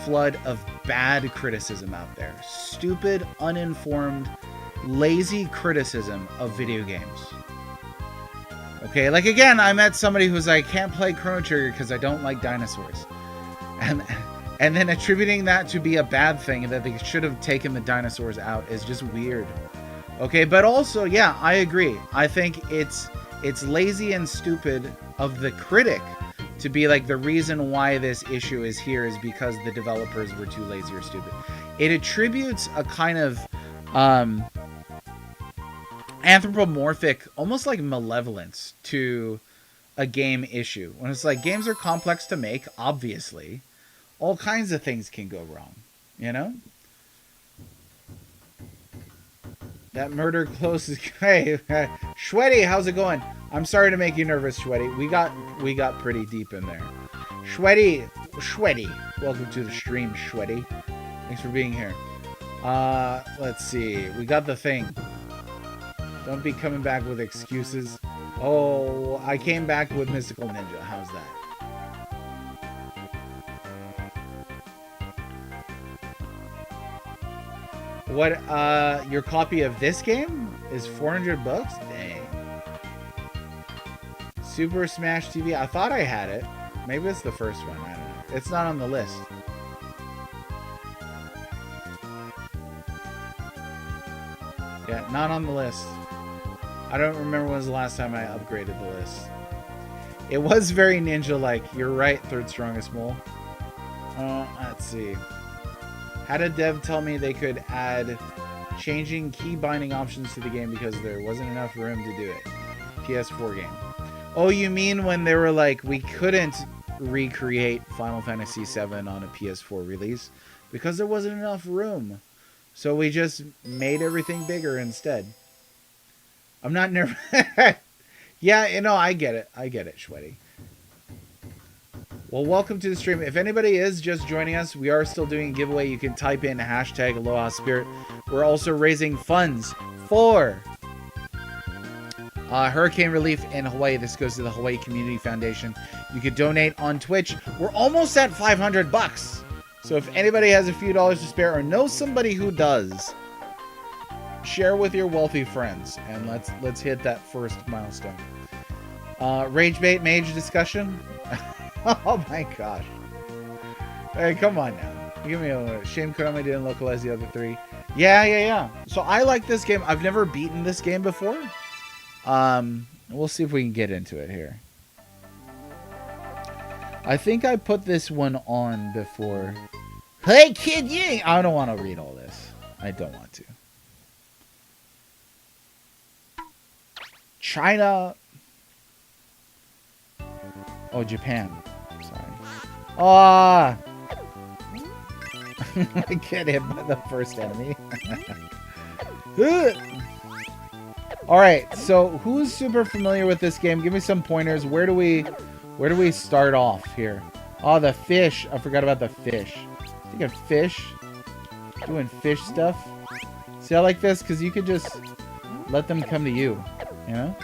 flood of bad criticism out there. Stupid, uninformed, lazy criticism of video games. Okay, like again, I met somebody who's like, can't play Chrono Trigger because I don't like dinosaurs. And then attributing that to be a bad thing, that they should have taken the dinosaurs out, is just weird. Okay, but also, yeah, I agree. I think it's lazy and stupid of the critic to be like, the reason why this issue is here is because the developers were too lazy or stupid. It attributes a kind of anthropomorphic, almost like malevolence to a game issue. When it's like games are complex to make, obviously, all kinds of things can go wrong, you know? That murder close is hey, Shwetty, how's it going? I'm sorry to make you nervous, Shwetty. We got pretty deep in there. Shwetty, welcome to the stream, Shwetty. Thanks for being here. Let's see. We got the thing. Don't be coming back with excuses. Oh, I came back with Mystical Ninja. How's that? What, your copy of this game is 400 bucks? Dang. Super Smash TV. I thought I had it. Maybe it's the first one. I don't know. It's not on the list. Yeah, not on the list. I don't remember when was the last time I upgraded the list. It was very ninja-like. You're right, third strongest mole. Let's see. Had a dev tell me they could add changing key binding options to the game because there wasn't enough room to do it. PS4 game. Oh, you mean when they were like, we couldn't recreate Final Fantasy VII on a PS4 release because there wasn't enough room. So we just made everything bigger instead. I'm not nervous. Yeah, you know, I get it. I get it, Shwetty. Well, welcome to the stream. If anybody is just joining us, we are still doing a giveaway. You can type in hashtag Aloha Spirit. We're also raising funds for hurricane relief in Hawaii. This goes to the Hawaii Community Foundation. You could donate on Twitch. We're almost at 500 bucks. So if anybody has a few dollars to spare or knows somebody who does, share with your wealthy friends and let's hit that first milestone. Rage bait mage discussion. Oh my gosh. Hey, come on now. Give me a shame Konami didn't localize the other three. Yeah. So I like this game. I've never beaten this game before. We'll see if we can get into it here. I think I put this one on before. Hey kid, I don't want to read all this. I don't want to. China. Oh, Japan. Sorry. Ah! I get hit by the first enemy. Alright, so who's super familiar with this game? Give me some pointers. Where do we start off here? Oh, the fish. I forgot about the fish. I think of fish. Doing fish stuff. See, I like this because you could just let them come to you. You know?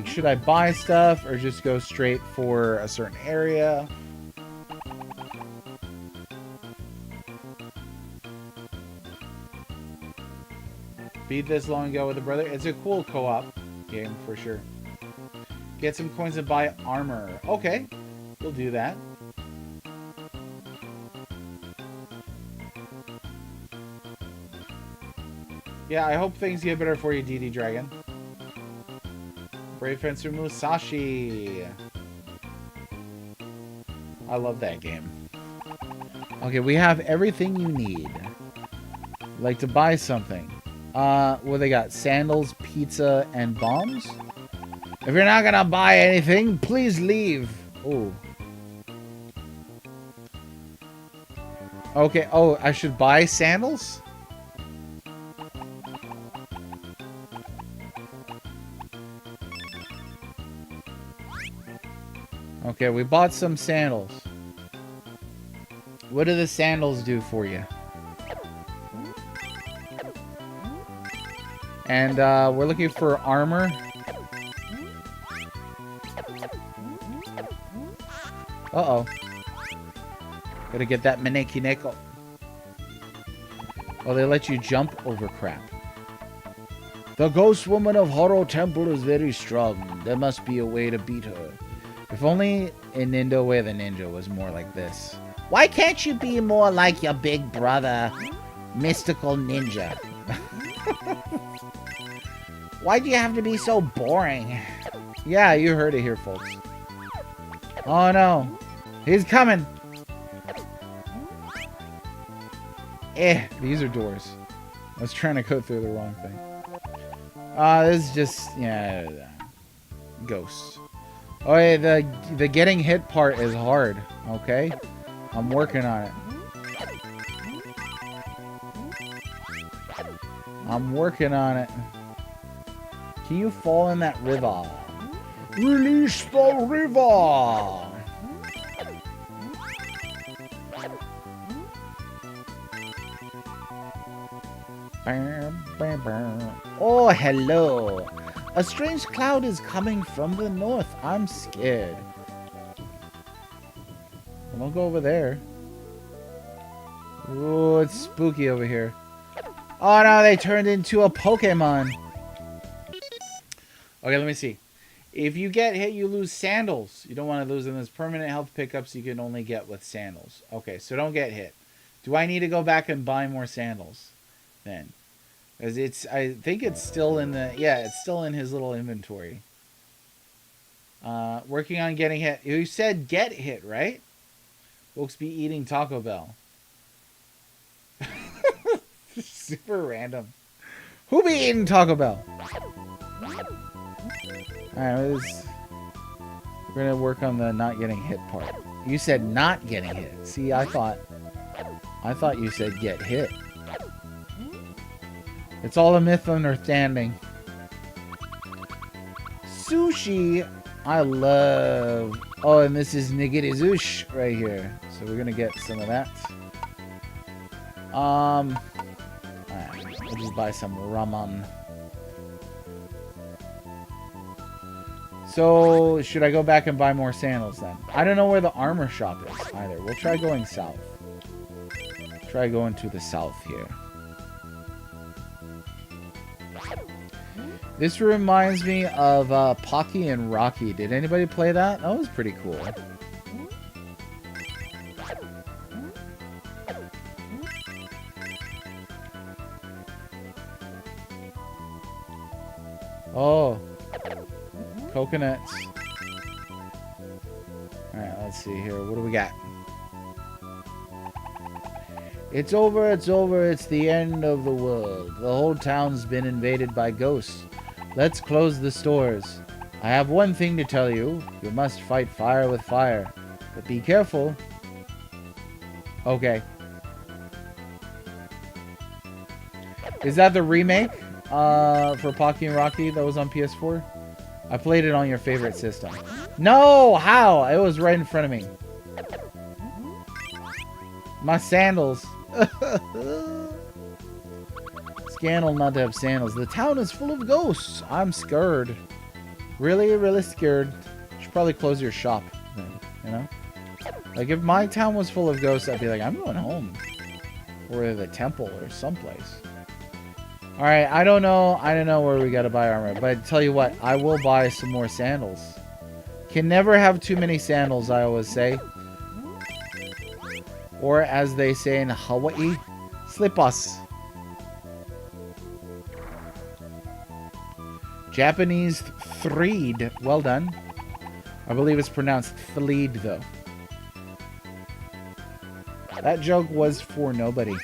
Should I buy stuff or just go straight for a certain area? Beat this long ago with a brother. It's a cool co-op game for sure. Get some coins and buy armor. Okay, we'll do that. Yeah, I hope things get better for you, DD Dragon. Brave Fencer Musashi. I love that game. Okay, we have everything you need. Like to buy something. What they got? Sandals, pizza, and bombs? If you're not gonna buy anything, please leave. Oh. Okay, oh, I should buy sandals? Okay, we bought some sandals. What do the sandals do for you? And we're looking for armor. Uh-oh. Gotta get that Maneki Neko. Oh, they let you jump over crap. The ghost woman of Horo Temple is very strong. There must be a way to beat her. If only in Nindo Way the Ninja was more like this. Why can't you be more like your big brother, Mystical Ninja? Why do you have to be so boring? Yeah, you heard it here, folks. Oh no. He's coming. These are doors. I was trying to go through the wrong thing. This is just, yeah, ghosts. Oh, yeah, the getting hit part is hard, okay? I'm working on it. I'm working on it. Can you fall in that river? Release the river! Oh, hello. A strange cloud is coming from the north. I'm scared. Don't go over there. Oh, it's spooky over here. Oh no, they turned into a Pokemon. Okay, let me see. If you get hit, you lose sandals. You don't want to lose them as permanent health pickups you can only get with sandals. Okay, so don't get hit. Do I need to go back and buy more sandals then? Because I think it's still in the, yeah, it's still in his little inventory. Working on getting hit. You said get hit, right? Folks be eating Taco Bell. Super random. Who be eating Taco Bell? Alright, we're gonna work on the not getting hit part. You said not getting hit. See, I thought you said get hit. It's all a misunderstanding. Sushi, I love. Oh, and this is nigirizushi right here. So we're gonna get some of that. Alright, we'll just buy some ramen. So, should I go back and buy more sandals then? I don't know where the armor shop is either. We'll try going south. Try going to the south here. This reminds me of Pocky and Rocky. Did anybody play that? That was pretty cool. Oh. Coconuts. Alright, let's see here. What do we got? It's over, it's over, it's the end of the world. The whole town's been invaded by ghosts. Let's close the stores. I have one thing to tell you. You must fight fire with fire. But be careful. Okay. Is that the remake for Pocky and Rocky that was on PS4? I played it on your favorite system. No! How? It was right in front of me. My sandals. Scandal not to have sandals. The town is full of ghosts. I'm scared. Really, really scared. You should probably close your shop then, you know? Like, if my town was full of ghosts, I'd be like, I'm going home. Or the temple or someplace. Alright, I don't know where we gotta buy armor. But I tell you what, I will buy some more sandals. Can never have too many sandals, I always say. Or as they say in Hawaii, slippers. Japanese threed. Well done. I believe it's pronounced thleed, though. That joke was for nobody.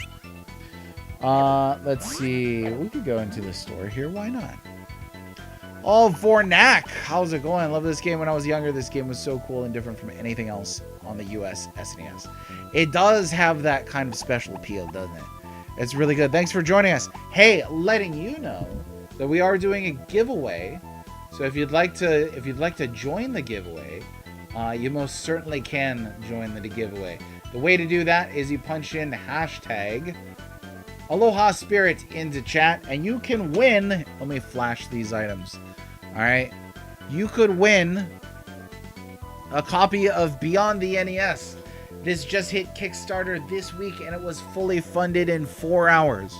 Let's see. We could go into the store here. Why not? Oh, Vornak! How's it going? I love this game. When I was younger, this game was so cool and different from anything else on the US SNES. It does have that kind of special appeal, doesn't it? It's really good. Thanks for joining us. Hey, letting you know that we are doing a giveaway. So if you'd like to join the giveaway, you most certainly can join the giveaway. The way to do that is you punch in hashtag Aloha Spirit into chat, and you can win. Let me flash these items. All right, you could win a copy of Beyond the NES. This just hit Kickstarter this week, and it was fully funded in 4 hours.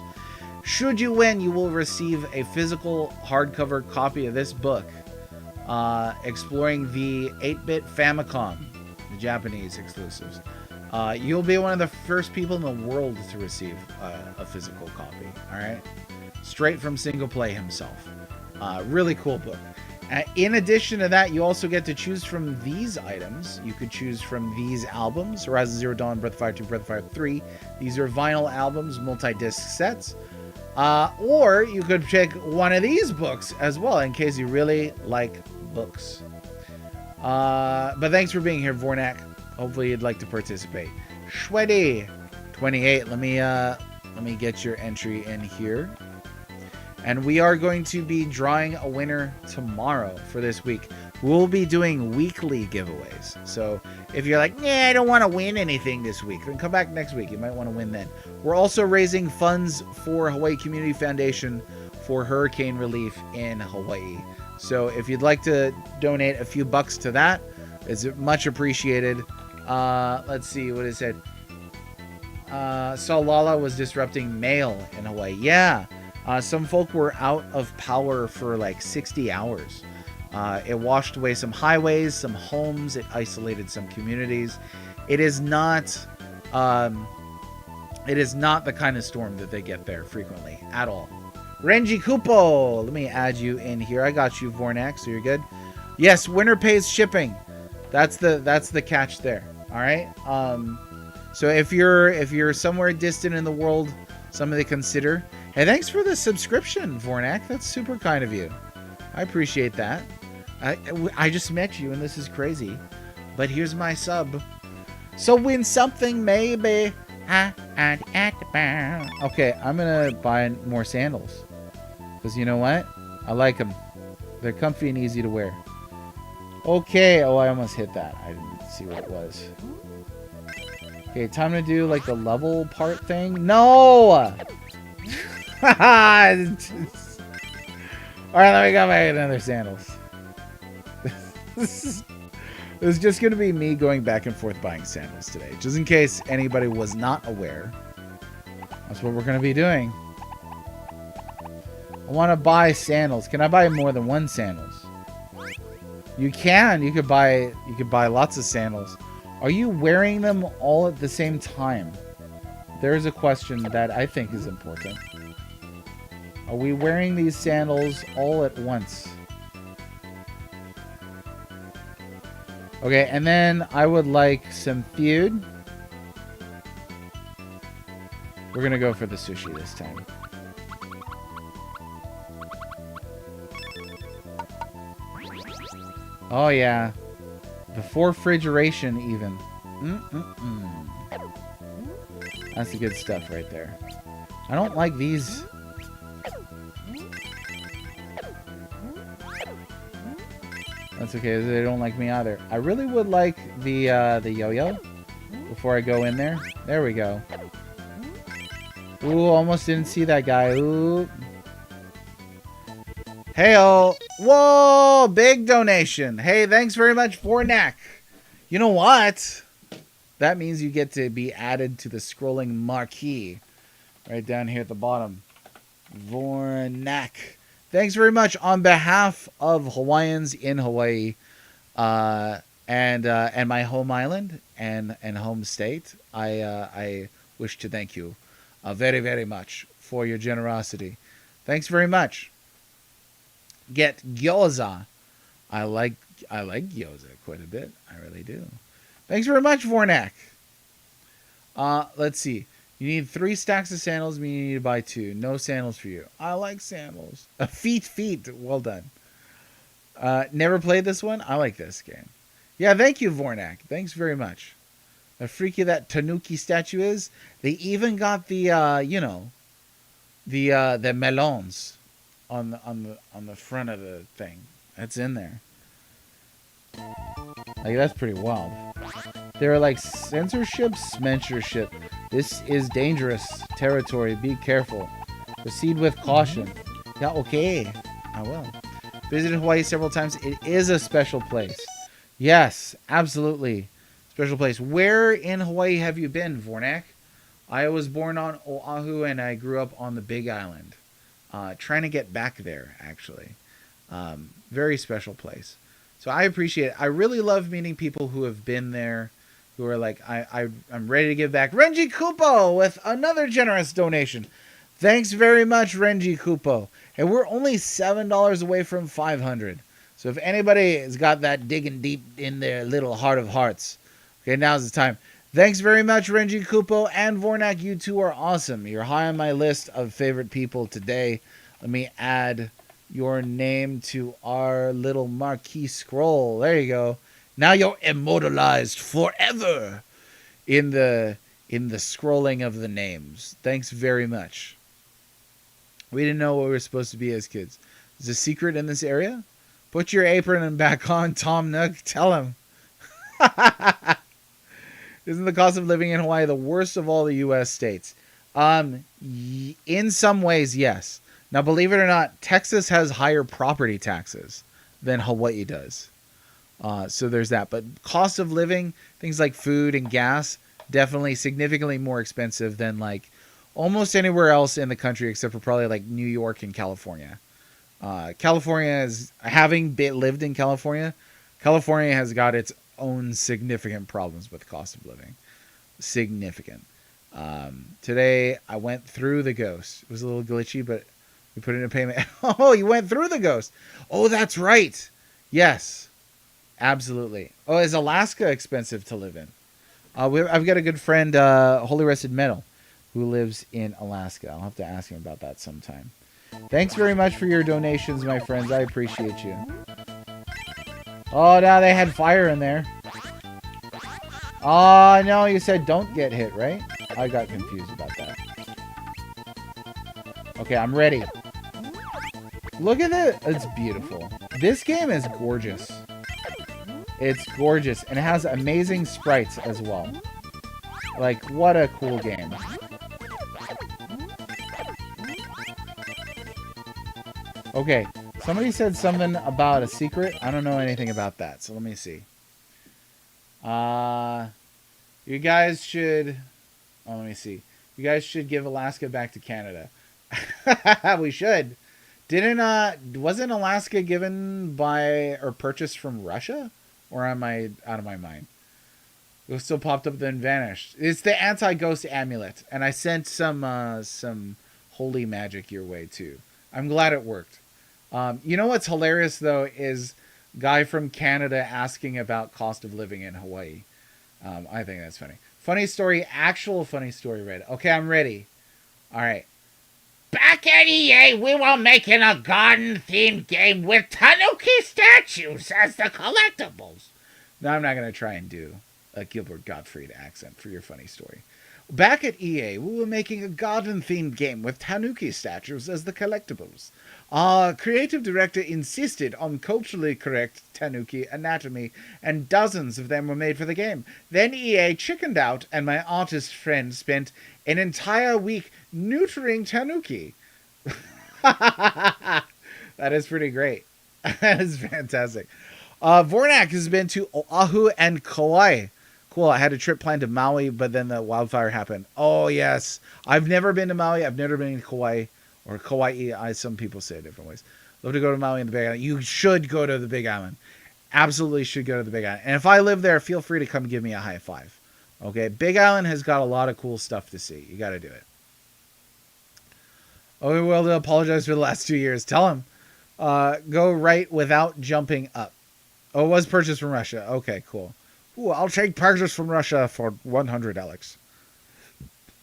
Should you win, you will receive a physical hardcover copy of this book, exploring the 8-bit Famicom, the Japanese exclusives. You'll be one of the first people in the world to receive a physical copy. All right, straight from Single Play himself. Really cool book. In addition to that, you also get to choose from these items. You could choose from these albums: Horizon Zero Dawn, Breath of Fire 2, Breath of Fire 3. These are vinyl albums, multi-disc sets. Or you could pick one of these books as well, in case you really like books. But thanks for being here, Vornak. Hopefully you'd like to participate. Shweddy 28. Let me get your entry in here. And we are going to be drawing a winner tomorrow for this week. We'll be doing weekly giveaways. So if you're like, nah, I don't want to win anything this week, then come back next week. You might want to win then. We're also raising funds for Hawaii Community Foundation for hurricane relief in Hawaii. So if you'd like to donate a few bucks to that, it's much appreciated. Let's see what it said. Saw Lala was disrupting mail in Hawaii. Yeah. Some folk were out of power for like 60 hours. It washed away some highways, some homes. It isolated some communities. It is not the kind of storm that they get there frequently at all. Renji Kupo, let me add you in here. I got you, Vornak, so you're good. Yes, winter pays shipping. That's the catch there. All right. So if you're somewhere distant in the world, something to consider. Hey, thanks for the subscription, Vornak. That's super kind of you. I appreciate that. I just met you, and this is crazy. But here's my sub. So win something, maybe. Okay, I'm going to buy more sandals. Because you know what? I like them. They're comfy and easy to wear. Okay. Oh, I almost hit that. I didn't see what it was. Okay, time to do like the level part thing. No! Alright, let me go buy another sandals. This is just going to be me going back and forth buying sandals today. Just in case anybody was not aware. That's what we're going to be doing. I want to buy sandals. Can I buy more than one sandals? You can. You could buy lots of sandals. Are you wearing them all at the same time? There's a question that I think is important. Are we wearing these sandals all at once? Okay, and then I would like some food. We're gonna go for the sushi this time. Oh yeah. Before refrigeration even. That's the good stuff right there. I don't like these. That's okay. They don't like me either. I really would like the yo-yo before I go in there. There we go. Ooh, almost didn't see that guy. Ooh. Hey-oh. Whoa, big donation. Hey, thanks very much, Vornak. You know what? That means you get to be added to the scrolling marquee right down here at the bottom. Vornak. Thanks very much on behalf of Hawaiians in Hawaii and my home island and home state. I wish to thank you very, very much for your generosity. Thanks very much. Get gyoza. I like gyoza quite a bit. I really do. Thanks very much, Vornak. Let's see. You need 3 stacks of sandals, meaning you need to buy 2. No sandals for you. I like sandals. Feet. Well done. Never played this one? I like this game. Yeah, thank you, Vornak. Thanks very much. How freaky that Tanuki statue is. They even got the the melons on the front of the thing. That's in there. Like, that's pretty wild. They're like censorship. This is dangerous territory. Be careful. Proceed with caution. Yeah, okay. I will. Visited Hawaii several times. It is a special place. Yes, absolutely. Special place. Where in Hawaii have you been, Vornak? I was born on Oahu and I grew up on the Big Island. Trying to get back there, actually. Very special place. So I appreciate it. I really love meeting people who have been there, who are like, I'm ready to give back. Renji Kupo with another generous donation. Thanks very much, Renji Kupo. And we're only $7 away from 500. So if anybody has got that digging deep in their little heart of hearts, okay, now's the time. Thanks very much, Renji Kupo and Vornak. You two are awesome. You're high on my list of favorite people today. Let me add your name to our little marquee scroll. There you go. Now you're immortalized forever in the scrolling of the names. Thanks very much. We didn't know what we were supposed to be as kids. There's a secret in this area? Put your apron back on, Tom Nook. Tell him. Isn't the cost of living in Hawaii the worst of all the U.S. states? In some ways, yes. Now, believe it or not, Texas has higher property taxes than Hawaii does. So there's that. But cost of living, things like food and gas, definitely significantly more expensive than like almost anywhere else in the country except for probably like New York and California. California is, having lived in California, California has got its own significant problems with cost of living. Significant. Today I went through the ghost. It was a little glitchy, but we put in a payment. Oh, you went through the ghost. Oh, that's right. Yes, absolutely. Oh, is Alaska expensive to live in? I've got a good friend, Holy Rested Metal, who lives in Alaska. I'll have to ask him about that sometime. Thanks very much for your donations, my friends. I appreciate you. Oh, now they had fire in there. Oh, no, you said don't get hit, right? I got confused about that. Okay, I'm ready. Look at it. It's beautiful. This game is gorgeous. It's gorgeous. And it has amazing sprites as well. Like, what a cool game. Okay, somebody said something about a secret. I don't know anything about that, so let me see. You guys should... Oh, let me see. You guys should give Alaska back to Canada. We should. Wasn't Alaska given by or purchased from Russia? Or am I out of my mind? It still popped up then vanished. It's the anti-ghost amulet. And I sent some holy magic your way too. I'm glad it worked. You know what's hilarious though is guy from Canada asking about cost of living in Hawaii. I think that's funny. Funny story, actual funny story read. Okay, I'm ready. All right. Back at EA, we were making a garden-themed game with Tanuki statues as the collectibles. No, I'm not going to try and do a Gilbert Gottfried accent for your funny story. Back at EA, we were making a garden-themed game with Tanuki statues as the collectibles. Our creative director insisted on culturally correct Tanuki anatomy, and dozens of them were made for the game. Then EA chickened out, and my artist friend spent an entire week neutering Tanuki. That is pretty great. That is fantastic. Vornak has been to Oahu and Kauai. Cool, I had a trip planned to Maui, but then the wildfire happened. Oh, yes. I've never been to Maui. I've never been to Kauai. Or Kauai. Some people say it different ways. Love to go to Maui and the Big Island. You should go to the Big Island. Absolutely should go to the Big Island. And if I live there, feel free to come give me a high five. Okay, Big Island has got a lot of cool stuff to see. You got to do it. Oh, we will apologize for the last 2 years. Tell him. Go right without jumping up. Oh, it was purchased from Russia. Okay, cool. Ooh, I'll take purchase from Russia for 100, Alex.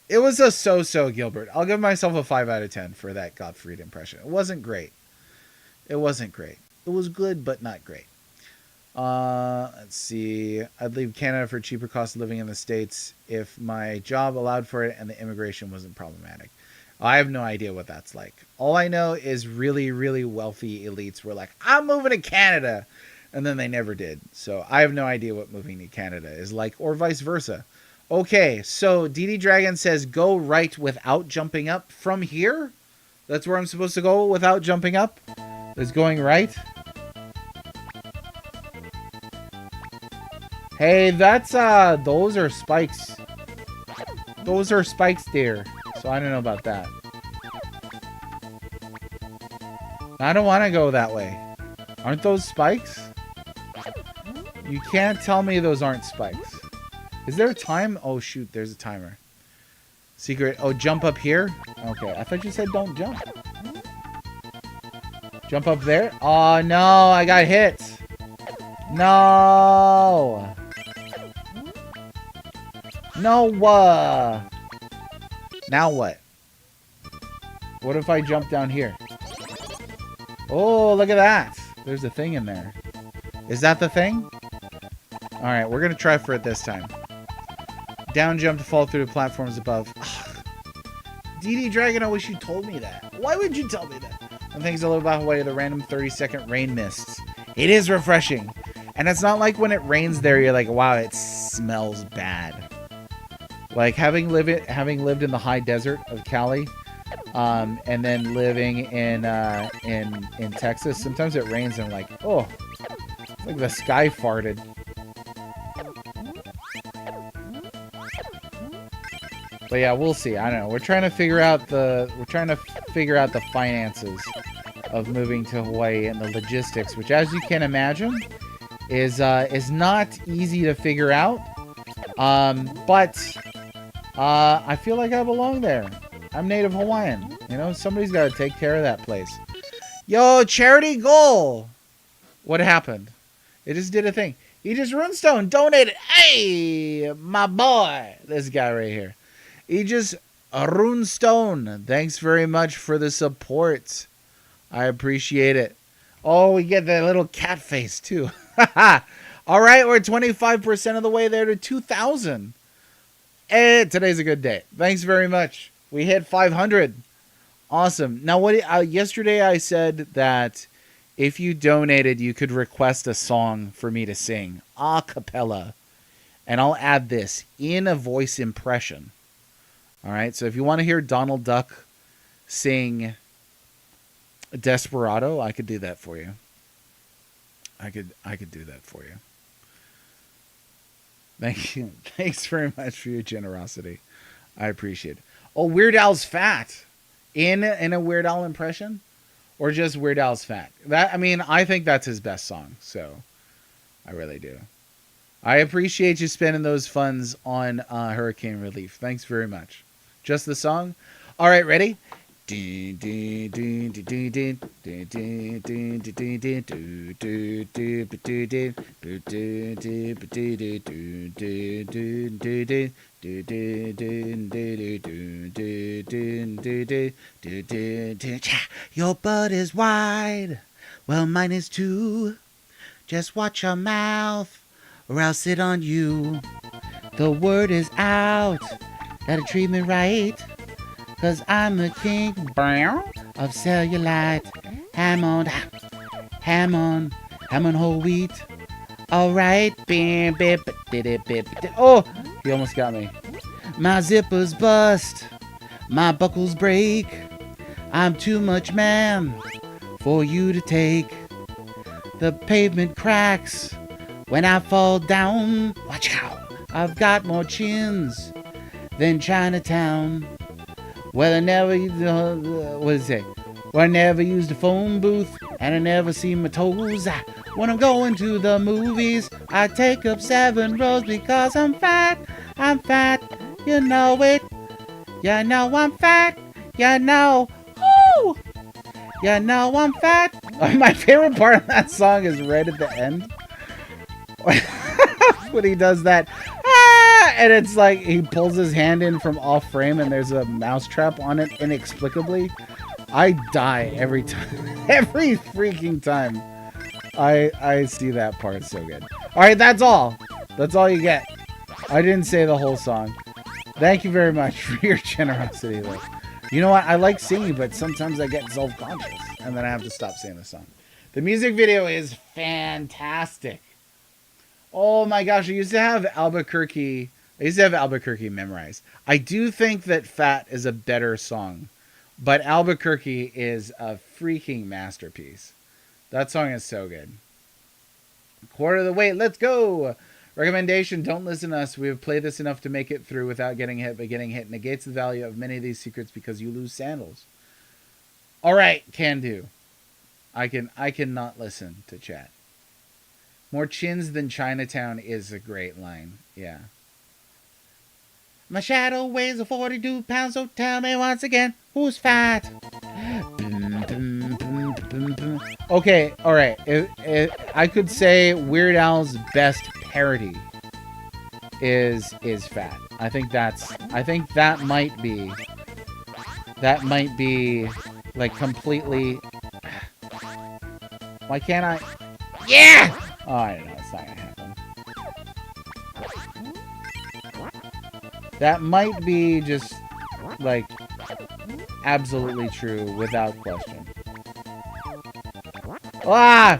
It was a so-so, Gilbert. I'll give myself a 5 out of 10 for that Gottfried impression. It wasn't great. It wasn't great. It was good, but not great. Let's see. I'd leave Canada for cheaper cost of living in the States if my job allowed for it and the immigration wasn't problematic. I have no idea what that's like. All I know is really, really wealthy elites were like, I'm moving to Canada. And then they never did. So I have no idea what moving to Canada is like, or vice versa. Okay, so DD Dragon says go right without jumping up from here? That's where I'm supposed to go without jumping up? Is going right? Hey, that's, those are spikes. Those are spikes there. So I don't know about that. I don't want to go that way. Aren't those spikes? You can't tell me those aren't spikes. Is there a time? Oh, shoot, there's a timer. Secret. Oh, jump up here? Okay, I thought you said don't jump. Jump up there? Oh, no, I got hit. No. No, now what? What if I jump down here? Oh, look at that. There's a thing in there. Is that the thing? Alright, we're going to try for it this time. Down jump to fall through the platforms above. DD Dragon, I wish you told me that. Why would you tell me that? One thing's a little about Hawaii, the random 30-second rain mists. It is refreshing. And it's not like when it rains there, you're like, wow, it smells bad. Like having lived in the high desert of Cali, and then living in Texas, sometimes it rains and I'm like, oh, it's like the sky farted. But yeah, we'll see. I don't know. We're trying to figure out the finances of moving to Hawaii and the logistics, which, as you can imagine, is not easy to figure out. But I feel like I belong there. I'm Native Hawaiian. You know, somebody's got to take care of that place. Yo, charity goal. What happened? It just did a thing. Aegis Runestone donated. Hey, my boy. This guy right here. Aegis Runestone. Thanks very much for the support. I appreciate it. Oh, we get that little cat face too. All right, we're 25% of the way there to 2,000. And today's a good day. Thanks very much. We hit 500. Awesome. Now, yesterday I said that if you donated, you could request a song for me to sing a cappella, and I'll add this in a voice impression. All right. So if you want to hear Donald Duck sing Desperado, I could do that for you. I could do that for you. Thank you. Thanks very much for your generosity. I appreciate it. Oh, Weird Al's fat in a Weird Al impression, or just Weird Al's fat. I think that's his best song. So I really do. I appreciate you spending those funds on hurricane relief. Thanks very much. Just the song. All right, ready? Your butt is wide. Well, mine is too. Just watch your mouth, or I'll sit on you. The word is out. Gotta treat me right. 'Cause I'm the king of cellulite. Hammond whole wheat. Alright. Oh, he almost got me. My zippers bust. My buckles break. I'm too much man for you to take. The pavement cracks when I fall down. Watch out. I've got more chins than Chinatown. Well, I never used a phone booth, and I never see my toes. When I'm going to the movies, I take up 7 rows because I'm fat. I'm fat, you know it. You know I'm fat. You know. Woo! You know I'm fat. My favorite part of that song is right at the end. When he does that. And it's like he pulls his hand in from off frame and there's a mousetrap on it inexplicably. I die every time. Every freaking time I see that part. So good. Alright, that's all. That's all you get. I didn't say the whole song. Thank you very much for your generosity, though. You know what? I like singing, but sometimes I get self-conscious. And then I have to stop saying the song. The music video is fantastic. Oh my gosh, I used to have Albuquerque memorized. I do think that Fat is a better song, but Albuquerque is a freaking masterpiece. That song is so good. Quarter of the way, let's go! Recommendation, don't listen to us. We have played this enough to make it through without getting hit, but getting hit negates the value of many of these secrets because you lose sandals. Alright, can do. I cannot listen to chat. More chins than Chinatown is a great line. Yeah. My shadow weighs 42 pounds, so tell me once again, who's fat? Okay, alright. I could say Weird Al's best parody is Fat. I think that might be like completely. Why can't I? Yeah! Oh, I don't know. It's not gonna happen. That might be just like absolutely true without question. Ah!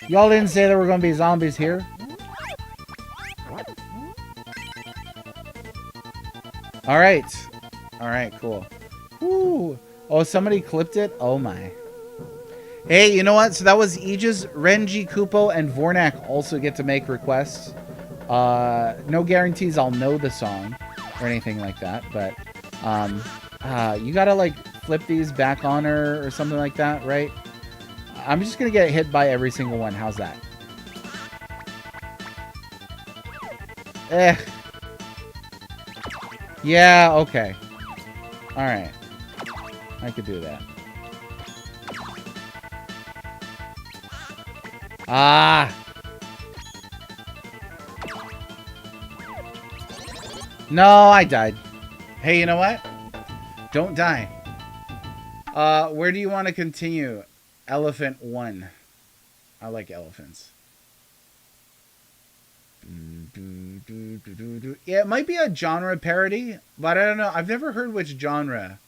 Y'all didn't say there were gonna be zombies here. All right. All right, cool. Woo. Oh, somebody clipped it? Oh my. Hey, you know what? So that was Aegis, Renji, Kupo, and Vornak also get to make requests. No guarantees I'll know the song or anything like that, but you gotta like flip these back on her or something like that, right? I'm just gonna get hit by every single one. How's that? Eh. Yeah, okay. Alright. I could do that. Ah! No, I died. Hey, you know what? Don't die. Where do you want to continue? Elephant 1. I like elephants. Yeah, it might be a genre parody, but I don't know. I've never heard which genre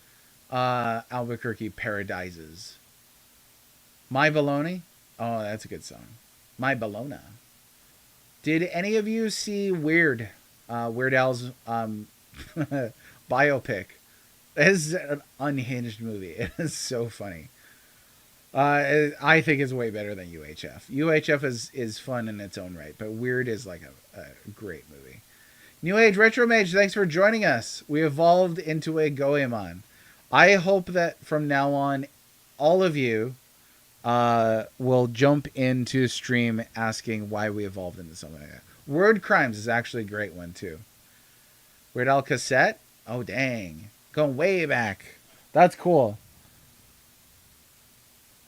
Albuquerque paradises. My Baloney? Oh, that's a good song. My Bologna. Did any of you see Weird Al's biopic? It is an unhinged movie. It is so funny. I think it's way better than UHF. UHF is fun in its own right, but Weird is like a great movie. New Age Retro Mage, thanks for joining us. We evolved into a Goemon. I hope that from now on, all of you will jump into stream asking why we evolved into something like that. Word Crimes is actually a great one too. Weird Al Cassette? Oh dang. Going way back. That's cool.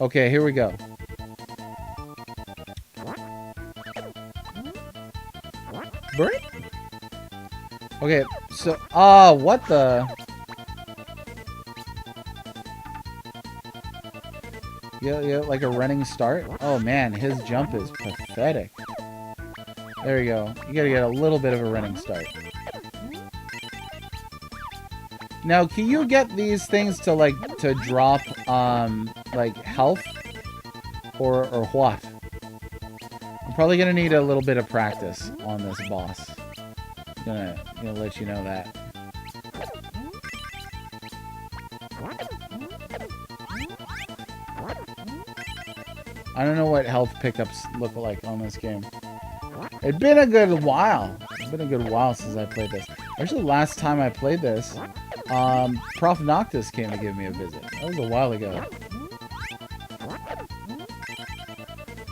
Okay, here we go. Bird? Okay, so what the? Yeah, like a running start. Oh man, his jump is pathetic. There you go. You gotta get a little bit of a running start. Now, can you get these things to drop like health or what? I'm probably gonna need a little bit of practice on this boss. Gonna let you know that. I don't know what health pickups look like on this game. It's been a good while. It's been a good while since I played this. Actually, the last time I played this, Prof Noctis came to give me a visit. That was a while ago.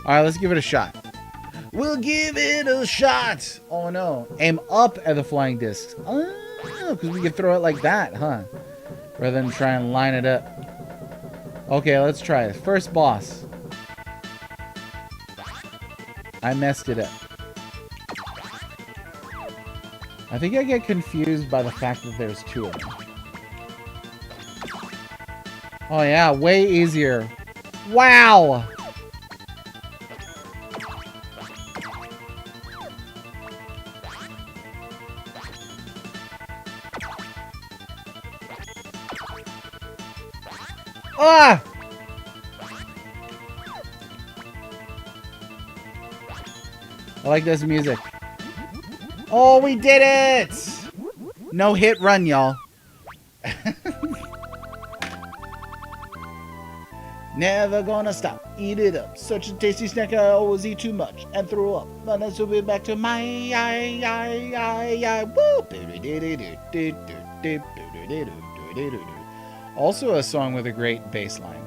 Alright, let's give it a shot. We'll give it a shot! Oh no. Aim up at the flying discs. Oh, because we can throw it like that, huh? Rather than try and line it up. Okay, let's try it. First boss. I messed it up. I think I get confused by the fact that there's two of them. Oh yeah, way easier. Wow! Ah! I like this music. Oh, we did it! No hit run, y'all. Never gonna stop. Eat it up. Such a tasty snack. I always eat too much and throw up. But let's be back to my woo. Also a song with a great bass line.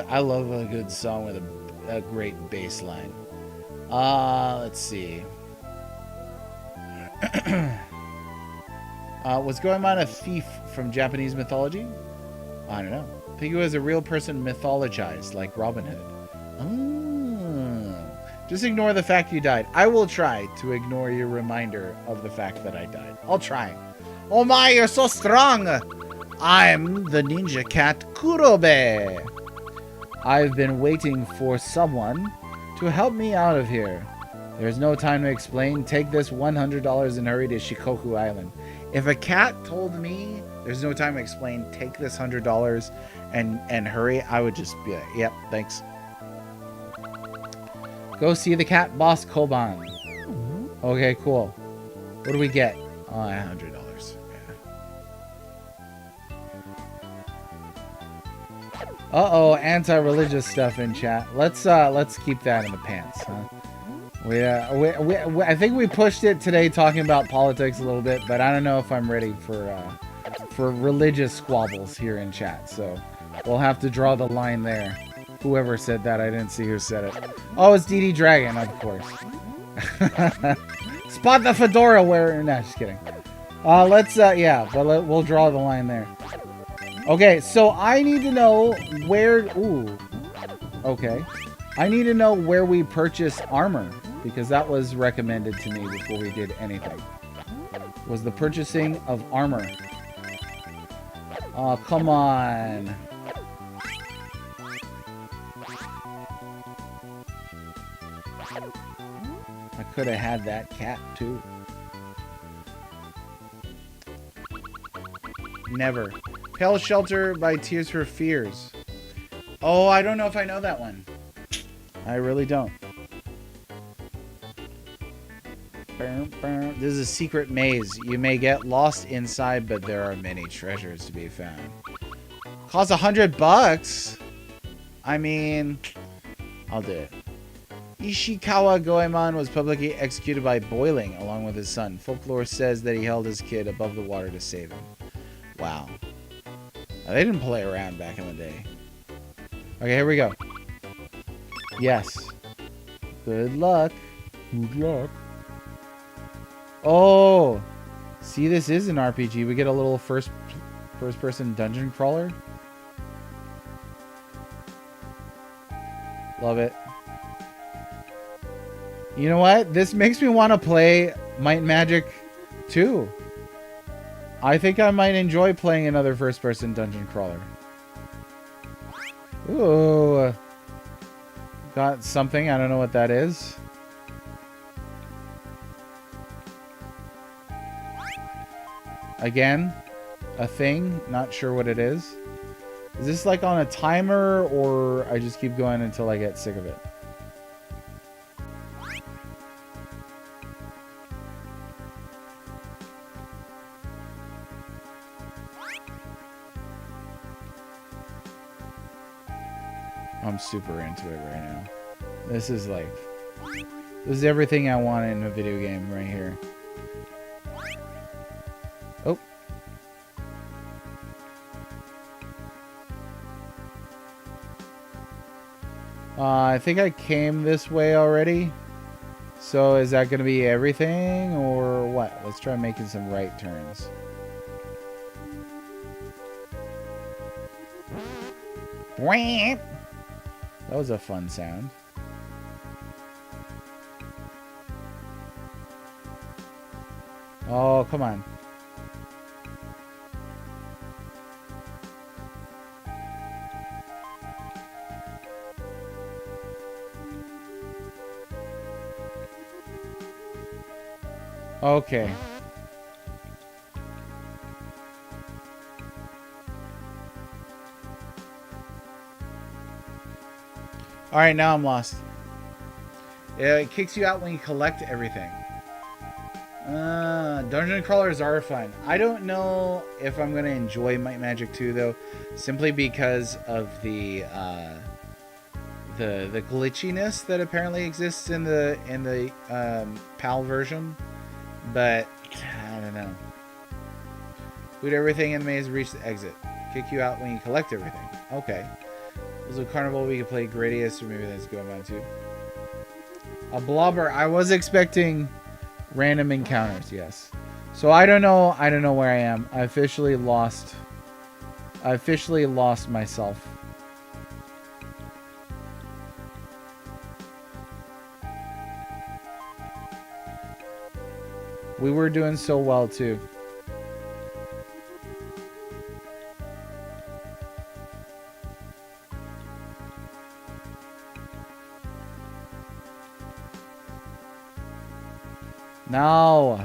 I love a good song with a great bass line. Let's see. Was Goemon a thief from Japanese mythology? I don't know. I think he was a real person mythologized, like Robin Hood. Just ignore the fact you died. I will try to ignore your reminder of the fact that I died. I'll try. Oh my, you're so strong! I'm the ninja cat Kurobe. I've been waiting for someone to help me out of here. There's no time to explain. Take this $100 and hurry to Shikoku Island. If a cat told me there's no time to explain, take this $100 and hurry, I would just be like, yep, thanks. Go see the cat boss Koban. Okay, cool. What do we get? Oh, $100. Uh-oh, anti-religious stuff in chat. Let's keep that in the pants, huh? I think we pushed it today talking about politics a little bit, but I don't know if I'm ready for religious squabbles here in chat. So we'll have to draw the line there. Whoever said that, I didn't see who said it. Oh, it's DD Dragon, of course. Spot the fedora wearer. Nah, just kidding. Yeah, but we'll draw the line there. Okay, so I need to know where... Ooh. Okay. I need to know where we purchase armor, because that was recommended to me before we did anything. Was the purchasing of armor. Oh, come on. I could have had that cat, too. Never. Pale Shelter by Tears for Fears. Oh, I don't know if I know that one. I really don't. This is a secret maze. You may get lost inside, but there are many treasures to be found. Costs $100? I mean, I'll do it. Ishikawa Goemon was publicly executed by boiling along with his son. Folklore says that he held his kid above the water to save him. Wow. Now, they didn't play around back in the day. Okay, here we go. Yes. Good luck. Good luck. Oh. See, this is an RPG. We get a little first person dungeon crawler. Love it. You know what? This makes me want to play Might and Magic 2. I think I might enjoy playing another first-person dungeon crawler. Ooh. Got something. I don't know what that is. Again, a thing. Not sure what it is. Is this like on a timer, or I just keep going until I get sick of it? I'm super into it right now. This is everything I want in a video game right here. Oh. I think I came this way already. So is that going to be everything or what? Let's try making some right turns. That was a fun sound. Oh, come on. Okay. Alright, now I'm lost. It kicks you out when you collect everything. Dungeon crawlers are fun. I don't know if I'm going to enjoy Might Magic 2 though, simply because of the glitchiness that apparently exists in the PAL version. But I don't know. Loot everything in the maze, reach the exit. Kick you out when you collect everything. Okay. There's a carnival we could play Gradius, or maybe that's going on too. A blobber. I was expecting random encounters, yes. So I don't know where I am. I officially lost myself. We were doing so well, too. No.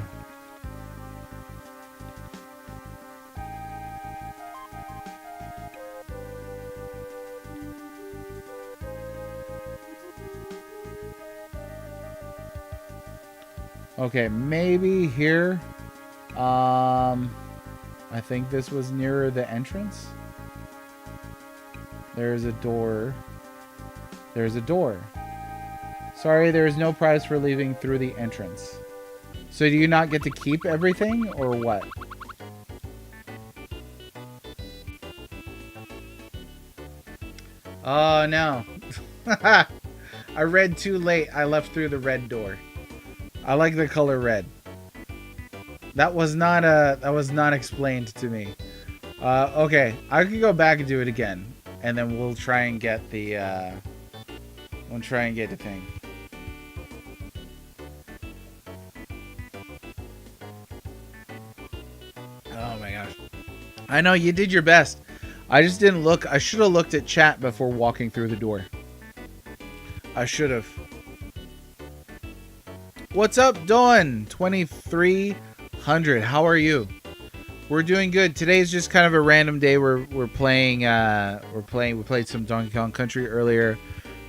Okay, maybe here. I think this was nearer the entrance. There's a door. There's a door. Sorry, there is no prize for leaving through the entrance. So do you not get to keep everything, or what? Oh, no. I read too late. I left through the red door. I like the color red. That was not explained to me. Okay, I could go back and do it again, and then we'll try and get the thing. Oh my gosh. I know you did your best. I just didn't look. I should have looked at chat before walking through the door. I should have. What's up, Dawn? 2300. How are you? We're doing good. Today's just kind of a random day. We're playing. We played some Donkey Kong Country earlier.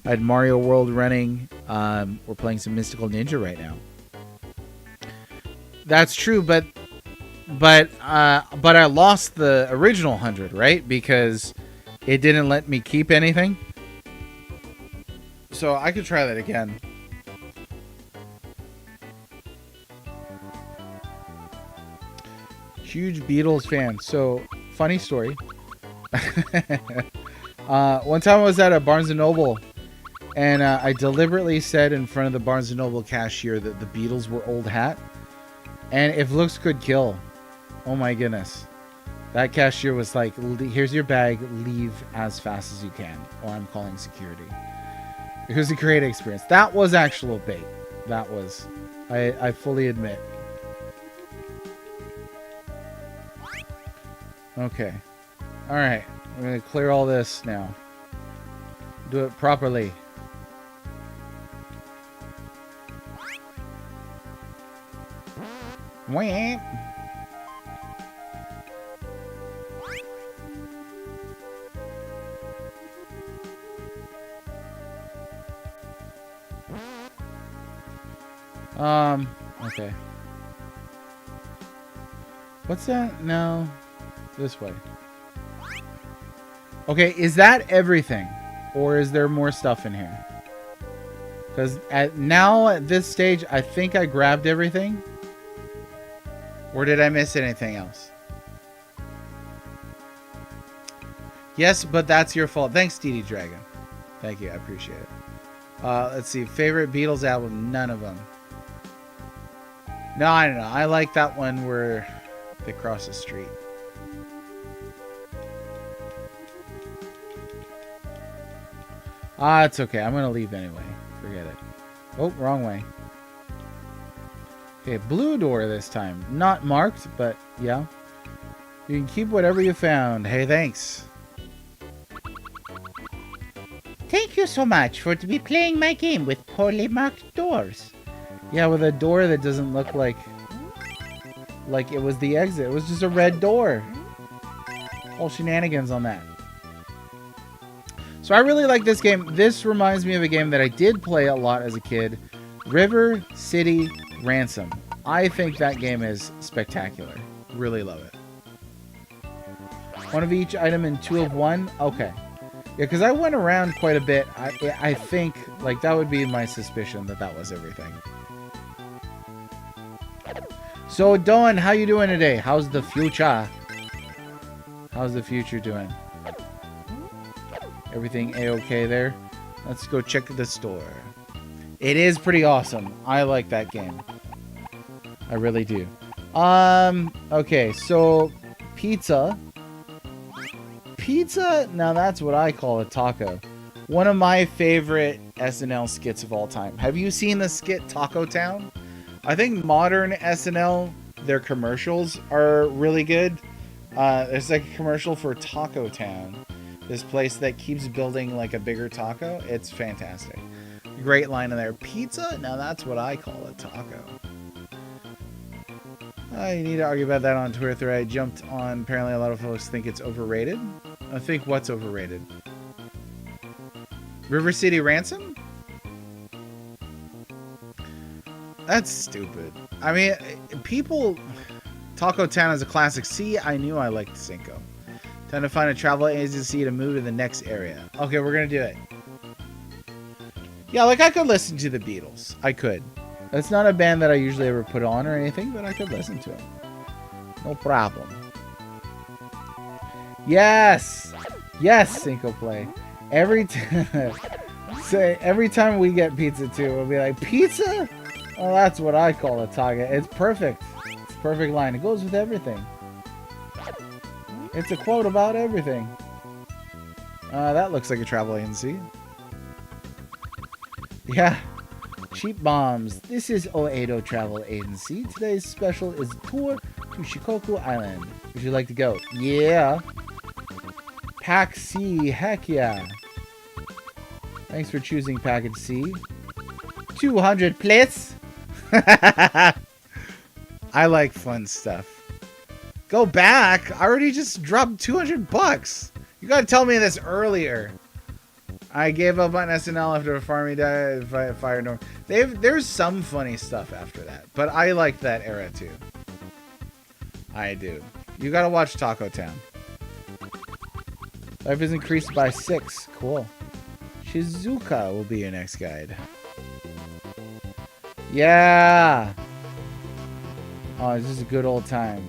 I had Mario World running. We're playing some Mystical Ninja right now. That's true, but I lost the original 100, right? Because it didn't let me keep anything. So I could try that again. Huge Beatles fan. So, funny story. One time I was at a Barnes & Noble, and I deliberately said in front of the Barnes & Noble cashier that the Beatles were old hat. And if looks could kill, oh my goodness. That cashier was like, here's your bag, leave as fast as you can, or I'm calling security. It was a great experience. That was actual bait. That was, I fully admit. Okay. Alright. We're going to clear all this now. Do it properly. Wham! Okay. What's that? No. This way. Okay, is that everything? Or is there more stuff in here? Because at this stage, I think I grabbed everything. Or did I miss anything else? Yes, but that's your fault. Thanks, DD Dragon. Thank you, I appreciate it. Let's see. Favorite Beatles album? None of them. No, I don't know. I like that one where they cross the street. It's okay. I'm going to leave anyway. Forget it. Oh, wrong way. Okay, blue door this time. Not marked, but yeah. You can keep whatever you found. Hey, thanks. Thank you so much for to be playing my game with poorly marked doors. Yeah, with a door that doesn't look like it was the exit. It was just a red door. All shenanigans on that. So I really like this game. This reminds me of a game that I did play a lot as a kid. River City Ransom. I think that game is spectacular. Really love it. One of each item and two of one? Okay. Yeah, because I went around quite a bit. I think, like, that would be my suspicion that was everything. So, Dawn, how you doing today? How's the future? How's the future doing? Everything a-okay there? Let's go check the store. It is pretty awesome. I like that game. I really do. Okay, so pizza. Pizza? Now that's what I call a taco. One of my favorite SNL skits of all time. Have you seen the skit Taco Town? I think modern SNL, their commercials are really good. There's like a commercial for Taco Town, this place that keeps building like a bigger taco. It's fantastic. Great line in there. Pizza? Now that's what I call a taco. You need to argue about that on Twitter thread I jumped on. Apparently a lot of folks think it's overrated. I think what's overrated? River City Ransom? That's stupid. I mean, people... Taco Town is a classic. See, I knew I liked Cinco. Time to find a travel agency to move to the next area. Okay, we're gonna do it. Yeah, like I could listen to the Beatles. I could. It's not a band that I usually ever put on or anything, but I could listen to it. No problem. Yes! Yes, Cinco Play. Every time we get pizza too, we'll be like, pizza? Oh, that's what I call a taco. It's perfect. It's a perfect line. It goes with everything. It's a quote about everything. That looks like a travel agency. Yeah. Cheap bombs. This is Oedo Travel Agency. Today's special is tour to Shikoku Island. Would you like to go? Yeah. Pack C. Heck yeah. Thanks for choosing Package C. 200 please. I like fun stuff. Go back. I already just dropped 200 bucks. You gotta tell me this earlier. I gave up on SNL after a farming died. Fire Norm. There's some funny stuff after that, but I like that era too. I do. You gotta watch Taco Town. Life is increased by 6. Cool. Shizuka will be your next guide. Yeah. Oh, this is a good old time.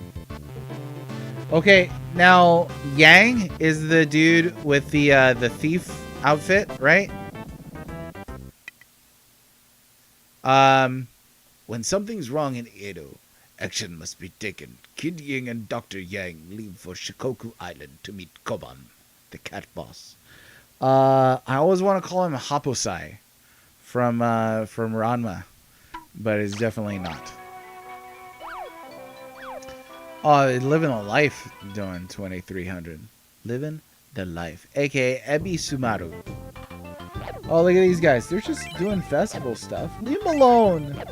Okay, now Yang is the dude with the thief outfit, right? When something's wrong in Edo, action must be taken. Kid Ying and Dr. Yang leave for Shikoku Island to meet Koban, the cat boss. I always want to call him Haposai from Ranma, but it's definitely not. Oh, living the life doing 2300. Living the life. AKA Ebi Sumaru. Oh, look at these guys. They're just doing festival stuff. Leave them alone.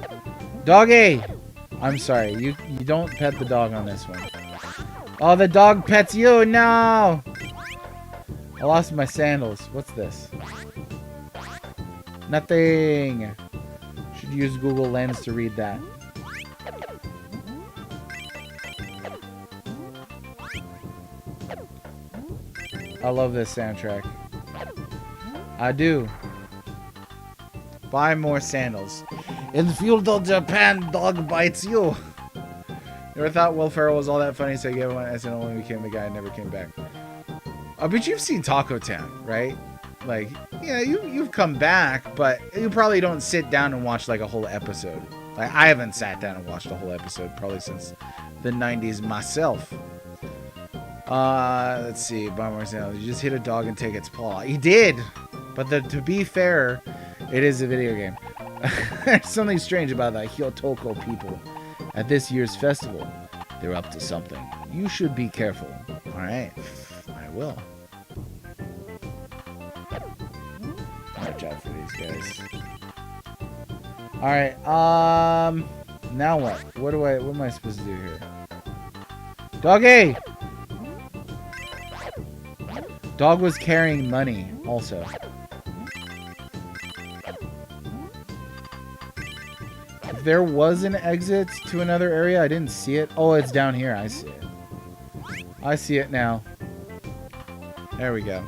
Doggy. I'm sorry. You don't pet the dog on this one. Oh, the dog pets you. No. I lost my sandals. What's this? Nothing. Should use Google Lens to read that. I love this soundtrack. I do. Buy more sandals. In feudal Japan, dog bites you. Never thought Will Ferrell was all that funny, so I gave him an SNL when he became the guy and never came back. But you've seen Taco Town, right? Like, yeah, you've come back, but you probably don't sit down and watch like a whole episode. Like, I haven't sat down and watched a whole episode probably since the 90s myself. Let's see. Buy more sandals. You just hit a dog and take its paw. He did! But to be fair, it is a video game. There's something strange about the Hyotoko people at this year's festival. They're up to something. You should be careful. Alright. I will. Watch out for these guys. Alright, now what? What am I supposed to do here? Doggy! Dog was carrying money, also. If there was an exit to another area, I didn't see it. Oh, it's down here. I see it. I see it now. There we go.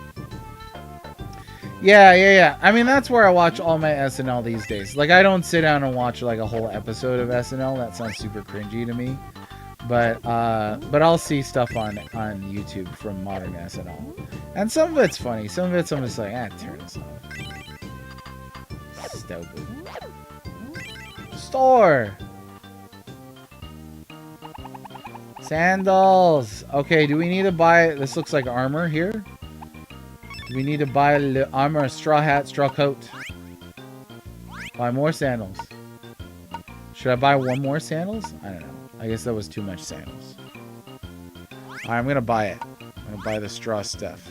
Yeah. I mean, that's where I watch all my SNL these days. Like, I don't sit down and watch, like, a whole episode of SNL. That sounds super cringy to me. But I'll see stuff on YouTube from modern SNL. And some of it's funny. Some of it's I'm just like, turn this off. Stupid. Store! Sandals! Okay, do we need to buy... This looks like armor here. Do we need to buy the armor, straw hat, straw coat? Buy more sandals. Should I buy one more sandals? I don't know. I guess that was too much sandals. Alright, I'm gonna buy it. I'm gonna buy the straw stuff.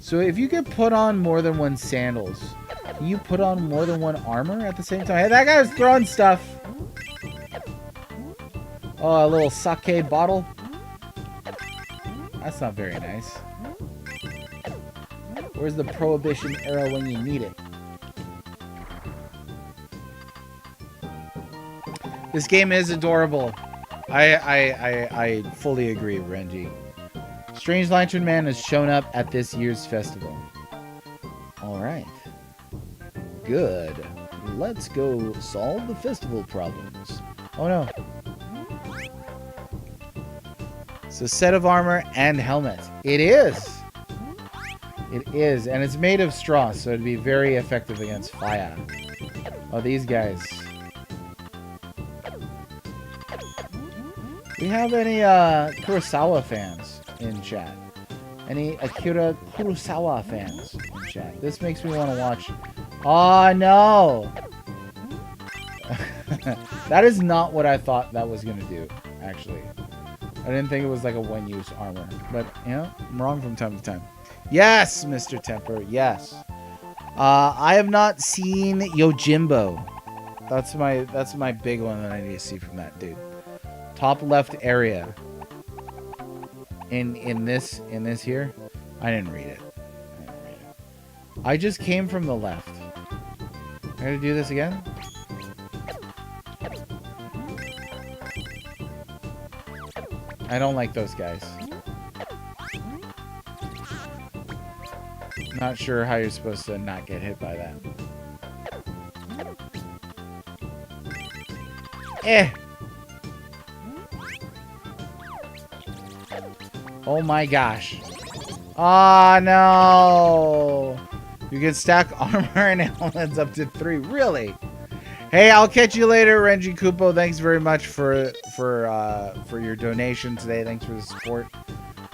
So if you could put on more than one sandals, can you put on more than one armor at the same time? Hey, that guy was throwing stuff. Oh, a little sake bottle. That's not very nice. Where's the prohibition arrow when you need it? This game is adorable. I fully agree, Renji. Strange Lantern Man has shown up at this year's festival. Alright. Good. Let's go solve the festival problems. Oh no. It's a set of armor and helmet. It is! It is, and it's made of straw, so it'd be very effective against fire. Oh, these guys. Do we have any Kurosawa fans in chat? Any Akira Kurosawa fans in chat? This makes me want to watch. Oh no! That is not what I thought that was going to do, actually. I didn't think it was like a one-use armor. But, you know, I'm wrong from time to time. Yes, Mr. Temper, yes. I have not seen Yojimbo. That's my big one that I need to see from that dude. Top left area. In this here. I didn't read it. I just came from the left. I gotta do this again? I don't like those guys. Not sure how you're supposed to not get hit by that. Eh! Oh my gosh. Ah, no! You can stack armor and helmets up to 3. Really? Hey, I'll catch you later, Renji Kupo. Thanks very much for your donation today. Thanks for the support.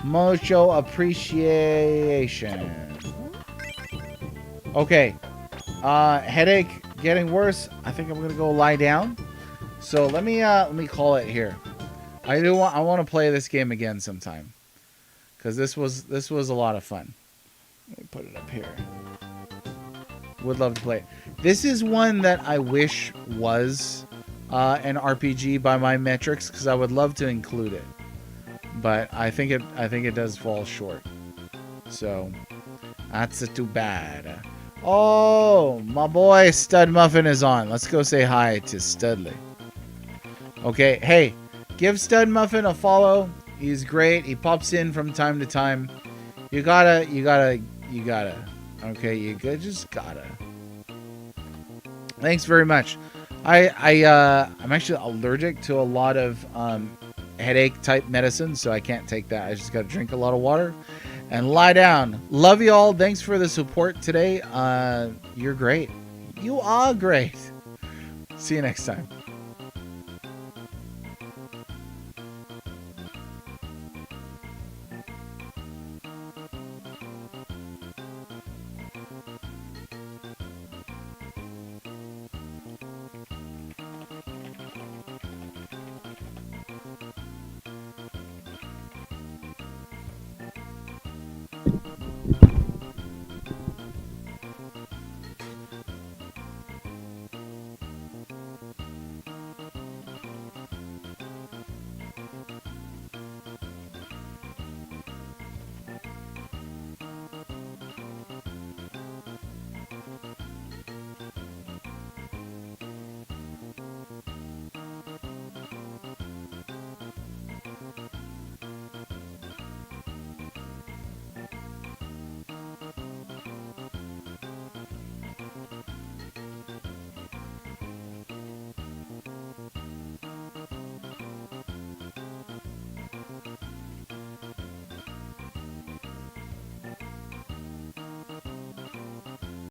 Mucho appreciation. Okay. Headache getting worse. I think I'm gonna go lie down. So let me call it here. I want to play this game again sometime. Cause this was a lot of fun. Let me put it up here. Would love to play it. This is one that I wish was an RPG by my metrics, because I would love to include it, but I think it does fall short. So that's too bad. Oh, my boy Stud Muffin is on. Let's go say hi to Studley. Okay, hey, give Stud Muffin a follow. He's great. He pops in from time to time. You gotta. Okay, you just gotta. Thanks very much. I'm actually allergic to a lot of headache type medicine, so I can't take that. I just gotta drink a lot of water and lie down. Love you all. Thanks for the support today. You're great. You are great. See you next time.